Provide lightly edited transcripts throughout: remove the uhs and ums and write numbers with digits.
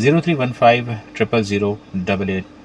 0315 000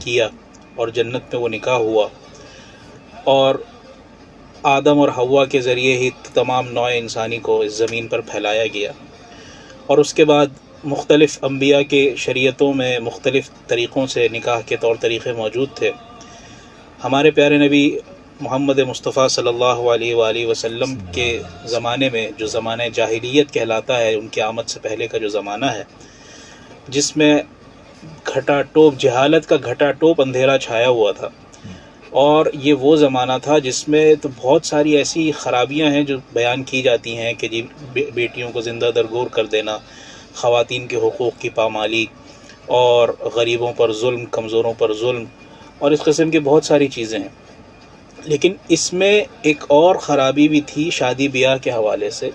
کیا اور جنت میں وہ نکاح ہوا، اور آدم اور حوا کے ذریعے ہی تمام نوع انسانی کو اس زمین پر پھیلایا گیا، اور اس کے بعد مختلف انبیاء کے شریعتوں میں مختلف طریقوں سے نکاح کے طور طریقے موجود تھے۔ ہمارے پیارے نبی محمد مصطفیٰ صلی اللہ علیہ وآلہ وسلم کے زمانے میں، جو زمانہ جاہلیت کہلاتا ہے، ان کی آمد سے پہلے کا جو زمانہ ہے، جس میں گھٹا ٹوپ جہالت کا گھٹا ٹوپ اندھیرا چھایا ہوا تھا، اور یہ وہ زمانہ تھا جس میں تو بہت ساری ایسی خرابیاں ہیں جو بیان کی جاتی ہیں کہ جی بیٹیوں کو زندہ درگور کر دینا، خواتین کے حقوق کی پامالی، اور غریبوں پر ظلم، کمزوروں پر ظلم، اور اس قسم کی بہت ساری چیزیں ہیں۔ لیکن اس میں ایک اور خرابی بھی تھی شادی بیاہ کے حوالے سے،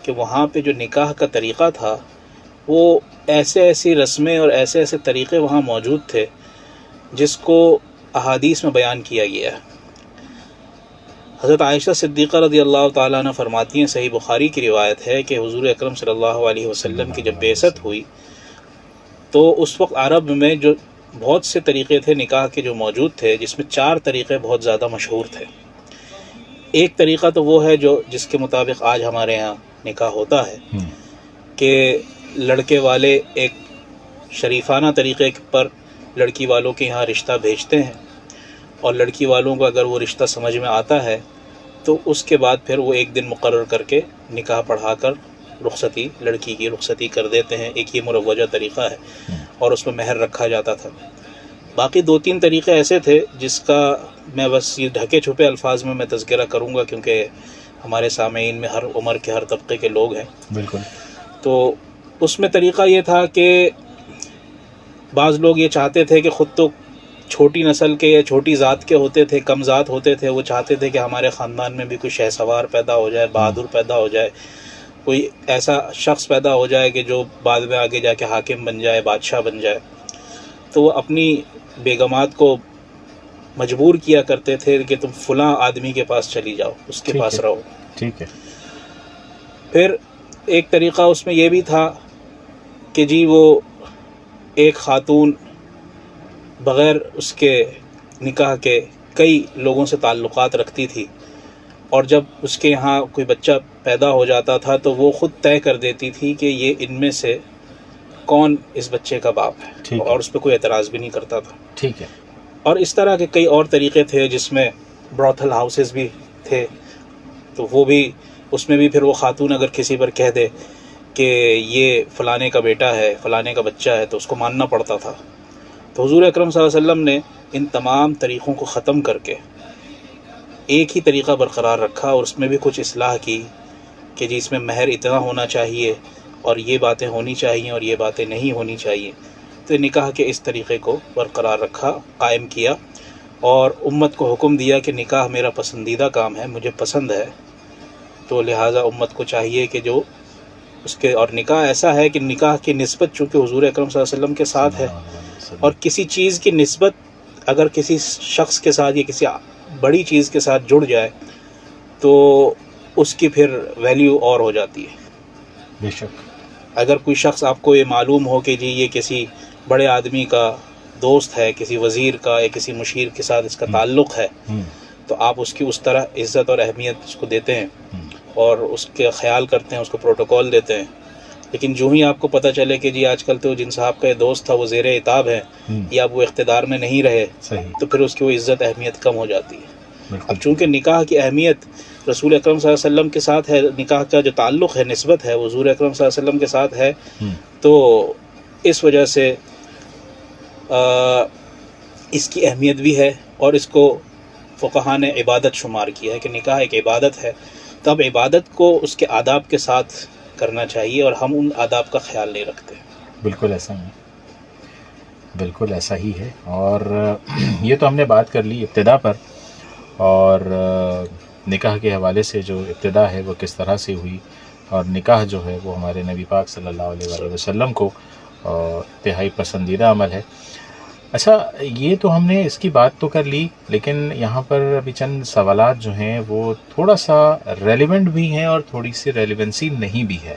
کہ وہاں پہ جو نکاح کا طریقہ تھا وہ ایسی رسمیں اور ایسے طریقے وہاں موجود تھے جس کو احادیث میں بیان کیا گیا ہے۔ حضرت عائشہ صدیقہ رضی اللہ تعالیٰ عنہ فرماتی ہیں، صحیح بخاری کی روایت ہے کہ حضور اکرم صلی اللہ علیہ وسلم کی جب بعثت ہوئی تو اس وقت عرب میں جو بہت سے طریقے تھے نکاح کے جو موجود تھے، جس میں 4 طریقے بہت زیادہ مشہور تھے۔ ایک طریقہ تو وہ ہے جس کے مطابق آج ہمارے ہاں نکاح ہوتا ہے کہ لڑکے والے ایک شریفانہ طریقے پر لڑکی والوں کے یہاں رشتہ بھیجتے ہیں، اور لڑکی والوں کو اگر وہ رشتہ سمجھ میں آتا ہے تو اس کے بعد پھر وہ ایک دن مقرر کر کے نکاح پڑھا کر لڑکی کی رخصتی کر دیتے ہیں۔ ایک یہ مروجہ طریقہ ہے، اور اس میں مہر رکھا جاتا تھا۔ باقی 2-3 طریقے ایسے تھے جس کا میں بس یہ ڈھکے چھپے الفاظ میں تذکرہ کروں گا، کیونکہ ہمارے سامعین میں ہر عمر کے ہر طبقے کے لوگ ہیں۔ بالکل۔ تو اس میں طریقہ یہ تھا کہ بعض لوگ یہ چاہتے تھے کہ خود تو چھوٹی نسل کے یا چھوٹی ذات کے ہوتے تھے، کم ذات ہوتے تھے، وہ چاہتے تھے کہ ہمارے خاندان میں بھی کوئی شہ سوار پیدا ہو جائے، بہادر پیدا ہو جائے، کوئی ایسا شخص پیدا ہو جائے کہ جو بعد میں آگے جا کے حاکم بن جائے، بادشاہ بن جائے۔ تو وہ اپنی بیگمات کو مجبور کیا کرتے تھے کہ تم فلاں آدمی کے پاس چلی جاؤ، اس کے پاس رہو۔ ٹھیک ہے۔ پھر ایک طریقہ اس میں یہ بھی تھا کہ جی وہ ایک خاتون بغیر اس کے نکاح کے کئی لوگوں سے تعلقات رکھتی تھی، اور جب اس کے یہاں کوئی بچہ پیدا ہو جاتا تھا تو وہ خود طے کر دیتی تھی کہ یہ ان میں سے کون اس بچے کا باپ ہے، اور اس پہ کوئی اعتراض بھی نہیں کرتا تھا۔ ٹھیک ہے۔ اور اس طرح کے کئی اور طریقے تھے، جس میں براثل ہاؤسز بھی تھے، تو وہ بھی اس میں بھی پھر وہ خاتون اگر کسی پر کہہ دے کہ یہ فلانے کا بیٹا ہے، فلانے کا بچہ ہے، تو اس کو ماننا پڑتا تھا۔ تو حضور اکرم صلی اللہ علیہ وسلم نے ان تمام طریقوں کو ختم کر کے ایک ہی طریقہ برقرار رکھا، اور اس میں بھی کچھ اصلاح کی کہ جی اس میں مہر اتنا ہونا چاہیے، اور یہ باتیں ہونی چاہیے، اور یہ باتیں نہیں ہونی چاہیے۔ تو نکاح کے اس طریقے کو برقرار رکھا، قائم کیا، اور امت کو حکم دیا کہ نکاح میرا پسندیدہ کام ہے، مجھے پسند ہے، تو لہٰذا امت کو چاہیے کہ جو اس کے، اور نکاح ایسا ہے کہ نکاح کی نسبت چونکہ حضور اکرم صلی اللہ علیہ وسلم کے ساتھ ہے، اور کسی چیز کی نسبت اگر کسی شخص کے ساتھ یا کسی بڑی چیز کے ساتھ جڑ جائے تو اس کی پھر ویلیو اور ہو جاتی ہے۔ بے شک۔ اگر کوئی شخص آپ کو یہ معلوم ہو کہ جی یہ کسی بڑے آدمی کا دوست ہے، کسی وزیر کا یا کسی مشیر کے ساتھ اس کا تعلق ہے، تو آپ اس کی اس طرح عزت اور اہمیت اس کو دیتے ہیں، اور اس کے خیال کرتے ہیں، اس کو پروٹوکول دیتے ہیں۔ لیکن جو ہی آپ کو پتہ چلے کہ جی آج کل تو جن صاحب کا یہ دوست تھا وہ زیر عتاب ہے، یا وہ اقتدار میں نہیں رہے، تو پھر اس کی وہ عزت اہمیت کم ہو جاتی ہے۔ اب چونکہ نکاح کی اہمیت رسول اکرم صلی اللہ علیہ وسلم کے ساتھ ہے، نکاح کا جو تعلق ہے، نسبت ہے، وہ حضور اکرم صلی اللہ علیہ وسلم کے ساتھ ہے، تو اس وجہ سے اس کی اہمیت بھی ہے، اور اس کو فقہا نے عبادت شمار کیا ہے کہ نکاح ایک عبادت ہے۔ تب عبادت کو اس کے آداب کے ساتھ کرنا چاہیے، اور ہم ان آداب کا خیال نہیں رکھتے۔ بالکل ایسا ہے، بالکل ایسا ہی ہے۔ اور یہ تو ہم نے بات کر لی ابتدا پر، اور نکاح کے حوالے سے جو ابتدا ہے وہ کس طرح سے ہوئی، اور نکاح جو ہے وہ ہمارے نبی پاک صلی اللہ علیہ وآلہ وسلم کو انتہائی پسندیدہ عمل ہے۔ اچھا، یہ تو ہم نے اس کی بات تو کر لی، لیکن یہاں پر ابھی چند سوالات جو ہیں وہ تھوڑا سا ریلیونٹ بھی ہیں اور تھوڑی سی ریلیونسی نہیں بھی ہے۔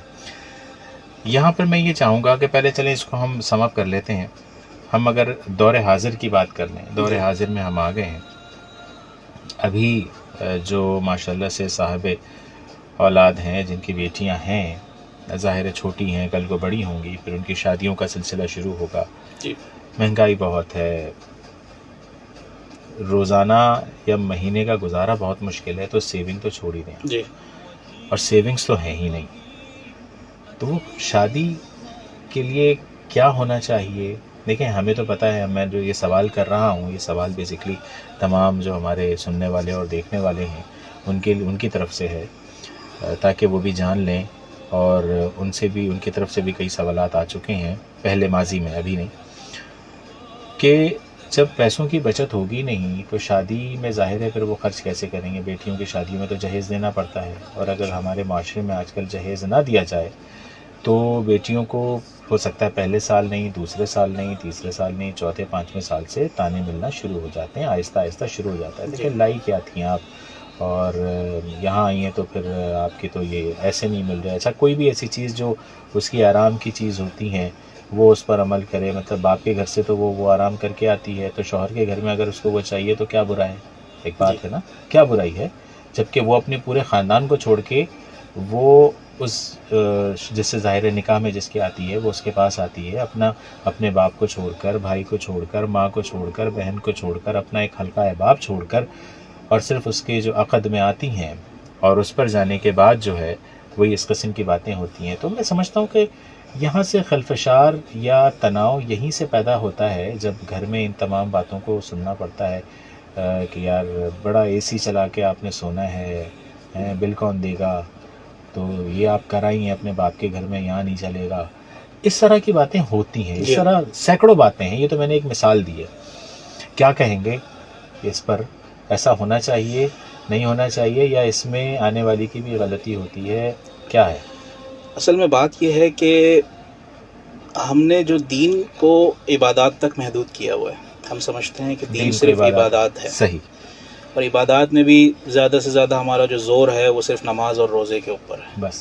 یہاں پر میں یہ چاہوں گا کہ پہلے چلیں اس کو ہم سم اپ کر لیتے ہیں ہم اگر دور حاضر کی بات کر لیں، دور حاضر میں ہم آ گئے ہیں، ابھی جو ماشاءاللہ سے صاحب اولاد ہیں، جن کی بیٹیاں ہیں، ظاہر ہے چھوٹی ہیں، کل کو بڑی ہوں گی، پھر ان کی شادیوں کا سلسلہ شروع ہوگا، جی مہنگائی بہت ہے، روزانہ یا مہینے کا گزارا بہت مشکل ہے، تو سیونگ تو چھوڑ ہی دیں، جی اور سیونگز تو ہیں ہی نہیں، تو وہ شادی کے لیے کیا ہونا چاہیے؟ دیکھیں ہمیں تو پتہ ہے، میں جو یہ سوال کر رہا ہوں، یہ سوال بیسکلی تمام جو ہمارے سننے والے اور دیکھنے والے ہیں ان کی طرف سے ہے، تاکہ وہ بھی جان لیں، اور ان کی طرف سے بھی کئی سوالات آ چکے ہیں پہلے ماضی میں، ابھی نہیں، کہ جب پیسوں کی بچت ہوگی نہیں تو شادی میں ظاہر ہے پھر وہ خرچ کیسے کریں گے؟ بیٹیوں کی شادیوں میں تو جہیز دینا پڑتا ہے، اور اگر ہمارے معاشرے میں آج کل جہیز نہ دیا جائے تو بیٹیوں کو ہو سکتا ہے پہلے سال نہیں، دوسرے سال نہیں، تیسرے سال نہیں، چوتھے پانچویں سال سے تانے ملنا شروع ہو جاتے ہیں، آہستہ آہستہ شروع ہو جاتا ہے، جی دیکھیں لائی کیا تھیں آپ، اور یہاں آئی ہیں تو پھر آپ کی تو یہ ایسے نہیں مل رہا۔ اچھا کوئی بھی ایسی چیز جو اس کی آرام کی چیز ہوتی ہیں وہ اس پر عمل کرے، مطلب باپ کے گھر سے تو وہ آرام کر کے آتی ہے، تو شوہر کے گھر میں اگر اس کو وہ چاہیے تو کیا برا ہے؟ ایک بات ہے نا، کیا برائی ہے؟ جبکہ وہ اپنے پورے خاندان کو چھوڑ کے وہ اس جس سے ظاہر نکاح میں جس کی آتی ہے وہ اس کے پاس آتی ہے، اپنے باپ کو چھوڑ کر، بھائی کو چھوڑ کر، ماں کو چھوڑ کر، بہن کو چھوڑ کر، اپنا ایک حلقہ احباب چھوڑ کر، اور صرف اس کے جو عقد میں آتی ہیں، اور اس پر جانے کے بعد جو ہے وہی اس قسم کی باتیں ہوتی ہیں۔ تو میں سمجھتا ہوں کہ یہاں سے خلفشار یا تناؤ یہیں سے پیدا ہوتا ہے، جب گھر میں ان تمام باتوں کو سننا پڑتا ہے کہ یار بڑا اے سی چلا کے آپ نے سونا ہے، بل کون دے گا، تو یہ آپ کرائیں ہیں اپنے باپ کے گھر میں، یہاں نہیں چلے گا، اس طرح کی باتیں ہوتی ہیں، اس طرح سینکڑوں باتیں ہیں، یہ تو میں نے ایک مثال دی ہے۔ کیا کہیں گے اس پر؟ ایسا ہونا چاہیے، نہیں ہونا چاہیے، یا اس میں آنے والی کی بھی غلطی ہوتی ہے، کیا ہے؟ اصل میں بات یہ ہے کہ ہم نے جو دین کو عبادات تک محدود کیا ہوا ہے، ہم سمجھتے ہیں کہ دین صرف عبادات ہے، صحیح، اور عبادات میں بھی زیادہ سے زیادہ ہمارا جو زور ہے وہ صرف نماز اور روزے کے اوپر ہے، بس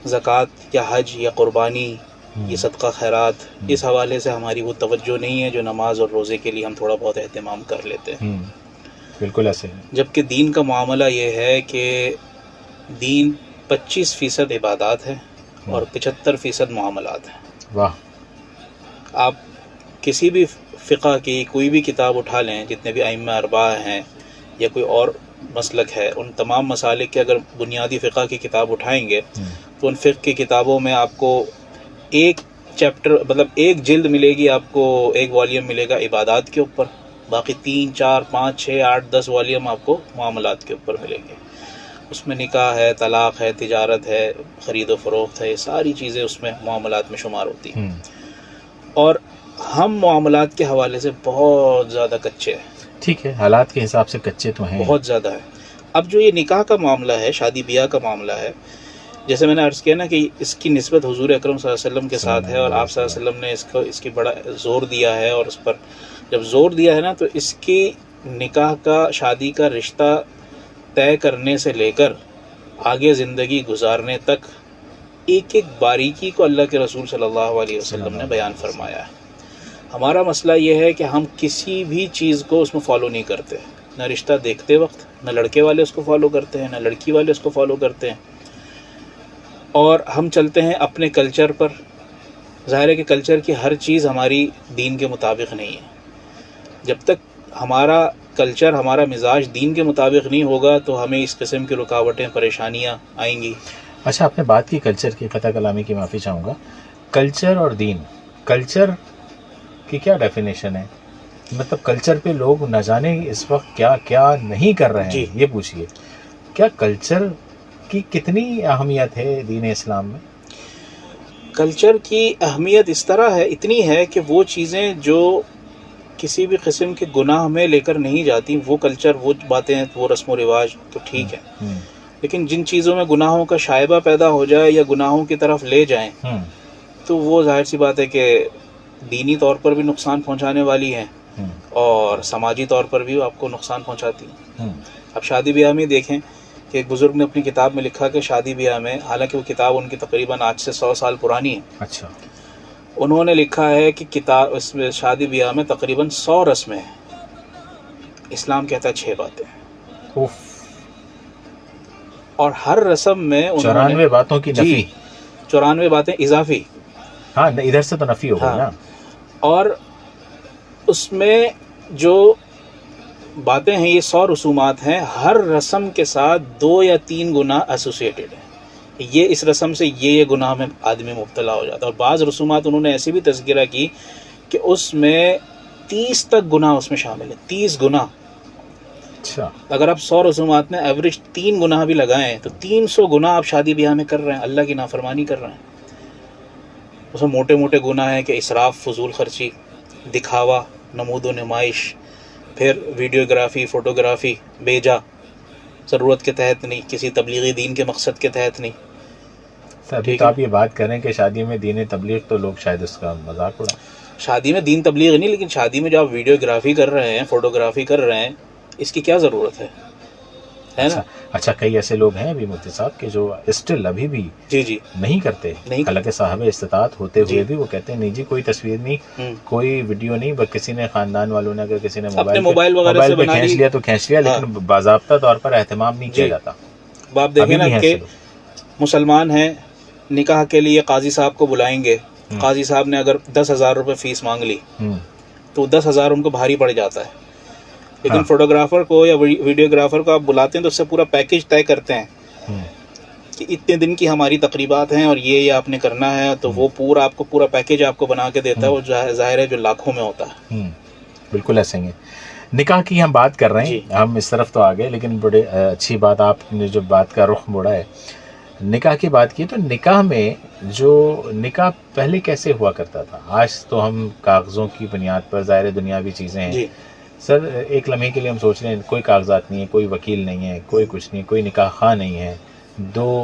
زکوٰۃ یا حج یا قربانی، یہ صدقہ خیرات، اس حوالے سے ہماری وہ توجہ نہیں ہے جو نماز اور روزے کے لیے ہم تھوڑا بہت اہتمام کر لیتے ہیں۔ بالکل ایسے ہے، جبکہ دین کا معاملہ یہ ہے کہ دین 25% عبادات ہے اور 75% معاملات ہیں۔ واہ، آپ کسی بھی فقہ کی کوئی بھی کتاب اٹھا لیں، جتنے بھی ائمہ اربعہ ہیں یا کوئی اور مسلک ہے، ان تمام مسالک کے اگر بنیادی فقہ کی کتاب اٹھائیں گے تو ان فقہ کی کتابوں میں آپ کو ایک چیپٹر، مطلب ایک جلد ملے گی، آپ کو ایک والیوم ملے گا عبادات کے اوپر، باقی 3 4 5 6 8 10 والیوم آپ کو معاملات کے اوپر ملیں گے۔ اس میں نکاح ہے، طلاق ہے، تجارت ہے، خرید و فروخت ہے، یہ ساری چیزیں اس میں معاملات میں شمار ہوتی ہیں، اور ہم معاملات کے حوالے سے بہت زیادہ کچے ہیں۔ ٹھیک ہے، حالات کے حساب سے کچے تو ہیں، بہت زیادہ ہے۔ اب جو یہ نکاح کا معاملہ ہے، شادی بیاہ کا معاملہ ہے، جیسے میں نے عرض کیا نا کہ اس کی نسبت حضور اکرم صلی اللہ علیہ وسلم کے ساتھ ہے، اور آپ صلی اللہ علیہ وسلم نے اس کی بڑا زور دیا ہے، اور اس پر جب زور دیا ہے نا تو اس کی نکاح کا، شادی کا رشتہ طے کرنے سے لے کر آگے زندگی گزارنے تک ایک ایک باریکی کو اللہ کے رسول صلی اللہ علیہ وسلم نے بیان فرمایا ہے۔ ہمارا مسئلہ یہ ہے کہ ہم کسی بھی چیز کو اس میں فالو نہیں کرتے، نہ رشتہ دیکھتے وقت، نہ لڑکے والے اس کو فالو کرتے ہیں، نہ لڑکی والے اس کو فالو کرتے ہیں، اور ہم چلتے ہیں اپنے کلچر پر۔ ظاہر ہے کہ کلچر کی ہر چیز ہماری دین کے مطابق نہیں ہے، جب تک ہمارا کلچر، ہمارا مزاج دین کے مطابق نہیں ہوگا تو ہمیں اس قسم کی رکاوٹیں، پریشانیاں آئیں گی۔ اچھا، آپ نے بات کی کلچر کی، قطع کلامی کی معافی چاہوں گا، کلچر اور دین، کلچر کی کیا ڈیفینیشن ہے؟ مطلب کلچر پہ لوگ نہ جانے اس وقت کیا کیا نہیں کر رہے ہیں، یہ پوچھئے، کیا کلچر کی کتنی اہمیت ہے دین اسلام میں؟ کلچر کی اہمیت اس طرح ہے، اتنی ہے کہ وہ چیزیں جو کسی بھی قسم کے گناہ میں لے کر نہیں جاتی، وہ کلچر، وہ باتیں، وہ رسم و رواج تو ٹھیک ہے، لیکن جن چیزوں میں گناہوں کا شائبہ پیدا ہو جائے یا گناہوں کی طرف لے جائیں تو وہ ظاہر سی بات ہے کہ دینی طور پر بھی نقصان پہنچانے والی ہیں اور سماجی طور پر بھی آپ کو نقصان پہنچاتی ہیں۔ اب شادی بیاہ میں دیکھیں کہ ایک بزرگ نے اپنی کتاب میں لکھا کہ شادی بیاہ میں، حالانکہ وہ کتاب ان کی تقریباً آج سے 100 سال پرانی ہے، اچھا، انہوں نے لکھا ہے کہ کتاب اس میں شادی بیاہ میں تقریباً 100 رسمیں ہیں، اسلام کہتا ہے 6 باتیں، اوف، اور ہر رسم میں انہوں 94 باتوں کی جی نفی. 94 باتیں اضافی. ہاں ادھر سے تو نفی ہو گئی نا. اور اس میں جو باتیں ہیں، یہ 100 رسومات ہیں، ہر رسم کے ساتھ 2 یا 3 گناہ ایسوسیٹڈ ہیں. یہ اس رسم سے یہ گناہ میں آدمی مبتلا ہو جاتا ہے. اور بعض رسومات انہوں نے ایسی بھی تذکرہ کی کہ اس میں 30 تک گناہ اس میں شامل ہیں، 30 گناہ. اچھا، اگر آپ 100 رسومات میں ایوریج 3 گناہ بھی لگائیں تو 300 گناہ آپ شادی بیاہ میں کر رہے ہیں، اللہ کی نافرمانی کر رہے ہیں. اس میں موٹے موٹے گناہ ہیں کہ اسراف، فضول خرچی، دکھاوا، نمود و نمائش، پھر ویڈیوگرافی، فوٹوگرافی بیجا، ضرورت کے تحت نہیں، کسی تبلیغی دین کے مقصد کے تحت نہیں. ابھی تو آپ یہ بات کریں کہ شادی میں دین تبلیغ، تو لوگ شاید اس کا مذاق اڑائیں. شادی میں دین تبلیغ نہیں، لیکن شادی میں جو آپ ویڈیوگرافی کر رہے ہیں، فوٹوگرافی کر رہے ہیں، اس کی کیا ضرورت ہے نا؟ اچھا کئی ایسے لوگ ہیں ابھی مفتی صاحب کہ جو اسٹل ابھی بھی جی نہیں کرتے، حالانکہ صاحب استطاعت ہوتے ہوئے بھی وہ کہتے ہیں نہیں جی کوئی تصویر نہیں، کوئی ویڈیو نہیں، بس کسی نے خاندان والوں نے اگر کسی نے موبائل پہ کھینچ لیا تو کھینچ لیا، لیکن باضابطہ طور پر اہتمام نہیں کیا جاتا. آپ دیکھیں نا کہ مسلمان ہیں، نکاح کے لیے قاضی صاحب کو بلائیں گے، قاضی صاحب نے اگر 10,000 روپے فیس مانگ لی تو 10,000 ان کو بھاری پڑ جاتا ہے. لیکن فوٹوگرافر کو یا ویڈیوگرافر کو آپ بلاتے ہیں تو اس سے پورا پیکج طے کرتے ہیں کہ اتنے دن کی ہماری تقریبات ہیں اور یہ آپ نے کرنا ہے، تو وہ پورا آپ کو پورا پیکج آپ کو بنا کے دیتا ہے. وہ ظاہر ہے جو لاکھوں میں ہوتا ہے. بالکل ایسے ہی ہے. نکاح کی ہم بات کر رہے ہیں، ہم اس طرف تو آگے، لیکن بڑے اچھی بات آپ نے جو بات کا رخ موڑا ہے، نکاح کی بات کی. تو نکاح میں جو نکاح پہلے کیسے ہوا کرتا تھا؟ آج تو ہم کاغذوں کی بنیاد پر، ظاہر دنیاوی چیزیں ہیں سر، ایک لمحے کے لیے ہم سوچ رہے ہیں کوئی کاغذات نہیں ہے، کوئی وکیل نہیں ہے، کوئی کچھ نہیں، کوئی نکاح خواہ نہیں ہے،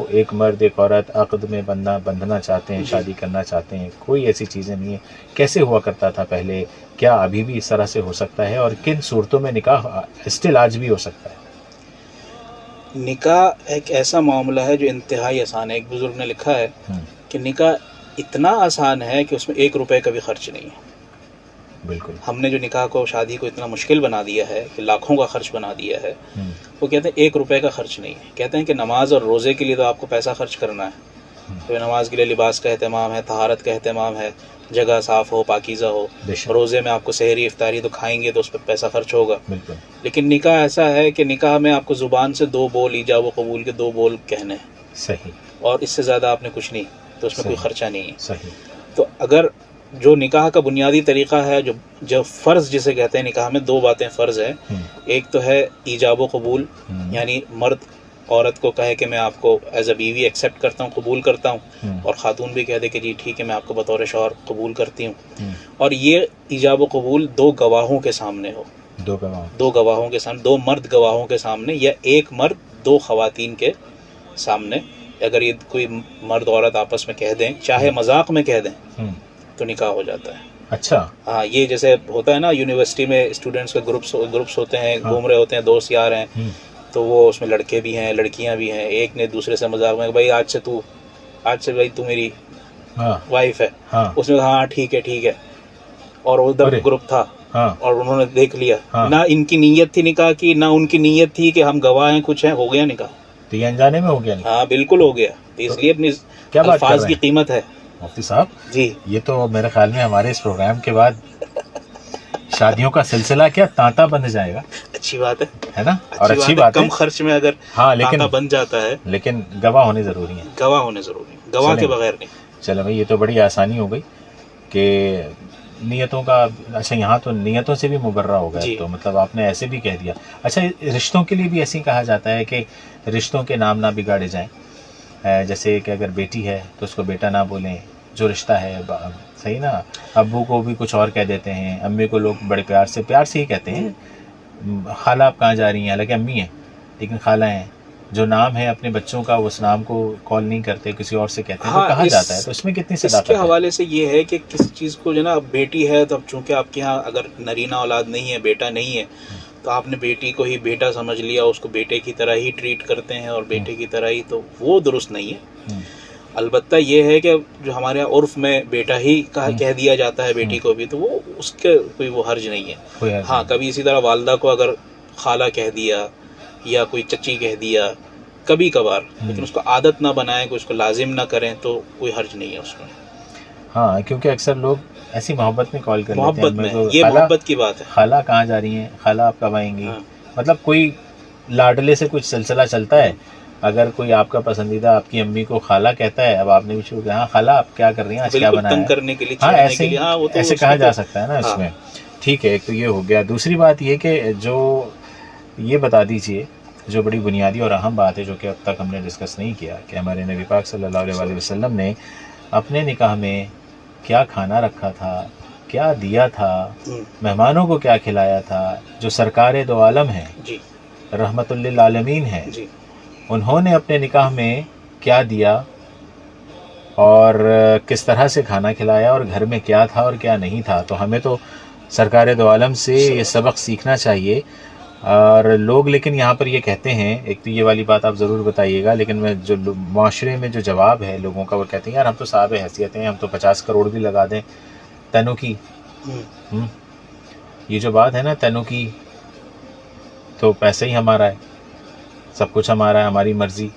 ایک مرد ایک عورت عقد میں بندھنا چاہتے ہیں، شادی کرنا چاہتے ہیں، کوئی ایسی چیزیں نہیں ہیں. کیسے ہوا کرتا تھا پہلے؟ کیا ابھی بھی اس طرح سے ہو سکتا ہے؟ اور کن صورتوں میں نکاح اسٹل آج بھی ہو سکتا ہے؟ نکاح ایک ایسا معاملہ ہے جو انتہائی آسان ہے. ایک بزرگ نے لکھا ہے کہ نکاح اتنا آسان ہے کہ اس میں 1 روپے کا بھی خرچ نہیں ہے. بالکل. ہم نے جو نکاح کو، شادی کو اتنا مشکل بنا دیا ہے کہ لاکھوں کا خرچ بنا دیا ہے. وہ کہتے ہیں 1 روپے کا خرچ نہیں ہے. کہتے ہیں کہ نماز اور روزے کے لیے تو آپ کو پیسہ خرچ کرنا ہے، تو نماز کے لیے لباس کا اہتمام ہے، طہارت کا اہتمام ہے، جگہ صاف ہو، پاکیزہ ہو. روزے میں آپ کو سحری افطاری تو کھائیں گے تو اس پہ پیسہ خرچ ہوگا. لیکن نکاح ایسا ہے کہ نکاح میں آپ کو زبان سے 2 بول ایجاب و قبول کے 2 بول کہنے ہیں، صحیح، اور اس سے زیادہ آپ نے کچھ نہیں، تو اس میں کوئی خرچہ نہیں ہے. صحیح. تو اگر جو نکاح کا بنیادی طریقہ ہے، جو فرض جسے کہتے ہیں، نکاح میں 2 باتیں فرض ہیں. ایک تو ہے ایجاب و قبول، یعنی مرد عورت کو کہے کہ میں آپ کو ایز اے بیوی ایکسیپٹ کرتا ہوں، قبول کرتا ہوں، اور خاتون بھی کہہ دے کہ جی ٹھیک ہے میں آپ کو بطور شوہر قبول کرتی ہوں. اور یہ ایجاب و قبول 2 گواہوں کے سامنے ہو، 2 گواہوں کے سامنے، 2 مرد گواہوں کے سامنے، یا ایک مرد 2 خواتین کے سامنے. اگر یہ کوئی مرد عورت آپس میں کہہ دیں، چاہے مذاق میں کہہ دیں، تو نکاح ہو جاتا ہے. اچھا. ہاں، یہ جیسے ہوتا ہے نا یونیورسٹی میں اسٹوڈنٹس کے گروپس ہوتے ہیں، گھوم رہے ہوتے ہیں، دوست یار ہیں، تو وہ اس میں لڑکے بھی ہیں، لڑکیاں بھی ہیں. ایک نے دوسرے سے مذاق میں بھائی آج سے بھائی تو میری وائف ہے. اس میں ہاں ٹھیک ہے. اور ادھر گروپ تھا اور انہوں نے دیکھ لیا، نہ ان کی نیت تھی نکاح کی، نہ ان کی نیت تھی کہ ہم گواہ ہیں، کچھ ہیں، ہو گیا نکاح. تو یہ انجانے میں ہو گیا؟ ہاں بالکل ہو گیا. اس لیے اپنی الفاظ کی قیمت ہے. مفتی صاحب جی، یہ تو میرے خیال میں ہمارے اس پروگرام کے بعد شادیوں کا سلسلہ کیا تانتا بن جائے گا. اچھی بات ہے نا، اور اچھی بات ہے، کم خرچ میں اگر تانتا بن جاتا ہے. لیکن گواہ ہونے ضروری ہیں، گواہ کے بغیر نہیں. چلو بھائی، یہ تو بڑی آسانی ہو گئی کہ نیتوں کا. اچھا، یہاں تو نیتوں سے بھی مبرہ ہو گیا، تو مطلب آپ نے ایسے بھی کہہ دیا. اچھا، رشتوں کے لیے بھی ایسے ہی کہا جاتا ہے کہ رشتوں کے نام نہ بگاڑے جائیں. جیسے کہ اگر بیٹی ہے تو اس کو بیٹا نہ بولیں، جو رشتہ ہے. صحیح نا؟ ابو کو بھی کچھ اور کہہ دیتے ہیں، امی کو لوگ بڑے پیار سے ہی کہتے ہیں. خالہ آپ کہاں جا رہی ہیں، حالانکہ امی ہیں لیکن خالہ ہیں. جو نام ہے اپنے بچوں کا، اس نام کو کال نہیں کرتے، کسی اور سے کہتے ہیں، تو کہا جاتا ہے. تو اس میں کتنی صداقت ہے؟ اس کے حوالے سے یہ ہے کہ کسی چیز کو جو نا بیٹی ہے، تو اب چونکہ آپ کے ہاں اگر نرینہ اولاد نہیں ہے، بیٹا نہیں ہے، تو آپ نے بیٹی کو ہی بیٹا سمجھ لیا، اس کو بیٹے کی طرح ہی ٹریٹ کرتے ہیں اور بیٹے کی طرح ہی، تو وہ درست نہیں ہے. البتہ یہ ہے کہ جو ہمارے یہاں عرف میں بیٹا ہی کہہ دیا جاتا ہے بیٹی کو بھی، تو وہ اس کے کوئی وہ حرج نہیں ہے. ہاں کبھی اسی طرح والدہ کو اگر خالہ کہہ دیا یا کوئی چچی کہہ دیا کبھی کبھار، لیکن اس کو عادت نہ بنائیں، کوئی اس کو لازم نہ کریں، تو کوئی حرج نہیں ہے اس میں. ہاں کیونکہ اکثر لوگ ایسی محبت میں کال کر لیتے ہیں، محبت میں یہ محبت کی بات ہے. خالہ کہاں جا رہی ہیں، خالہ آپ کب آئیں گی. مطلب کوئی لاڈلے سے کچھ سلسلہ چلتا ہے. اگر کوئی آپ کا پسندیدہ آپ کی امی کو خالہ کہتا ہے، اب آپ نے بھی شروع کیا، ہاں خالہ آپ کیا کر رہی ہیں، آج کیا بنایا ہے، کرنے کے لیے، ہاں ایسے کہا جا سکتا ہے نا اس میں. ٹھیک ہے، ایک تو یہ ہو گیا. دوسری بات یہ کہ جو یہ بتا دیجئے جو بڑی بنیادی اور اہم بات ہے جو کہ اب تک ہم نے ڈسکس نہیں کیا، کہ ہمارے نبی پاک صلی اللہ علیہ وسلم نے اپنے نکاح میں کیا کھانا رکھا تھا، کیا دیا تھا، مہمانوں کو کیا کھلایا تھا. جو سرکار دو عالم ہیں، رحمت للعالمین ہیں، انہوں نے اپنے نکاح میں کیا دیا اور کس طرح سے کھانا کھلایا اور گھر میں کیا تھا اور کیا نہیں تھا. تو ہمیں تو سرکار دو عالم سے یہ سبق سیکھنا چاہیے. اور لوگ لیکن یہاں پر یہ کہتے ہیں، ایک تو یہ والی بات آپ ضرور بتائیے گا، لیکن میں جو معاشرے میں جو جواب ہے لوگوں کا، وہ کہتے ہیں یار ہم تو صاحب حیثیت ہیں، ہم تو 50 کروڑ بھی لگا دیں تینوں کی. یہ جو بات ہے نا تینوں کی، تو پیسہ ہی ہمارا ہے، سب کچھ ہمارا ہے، ہماری مرضی،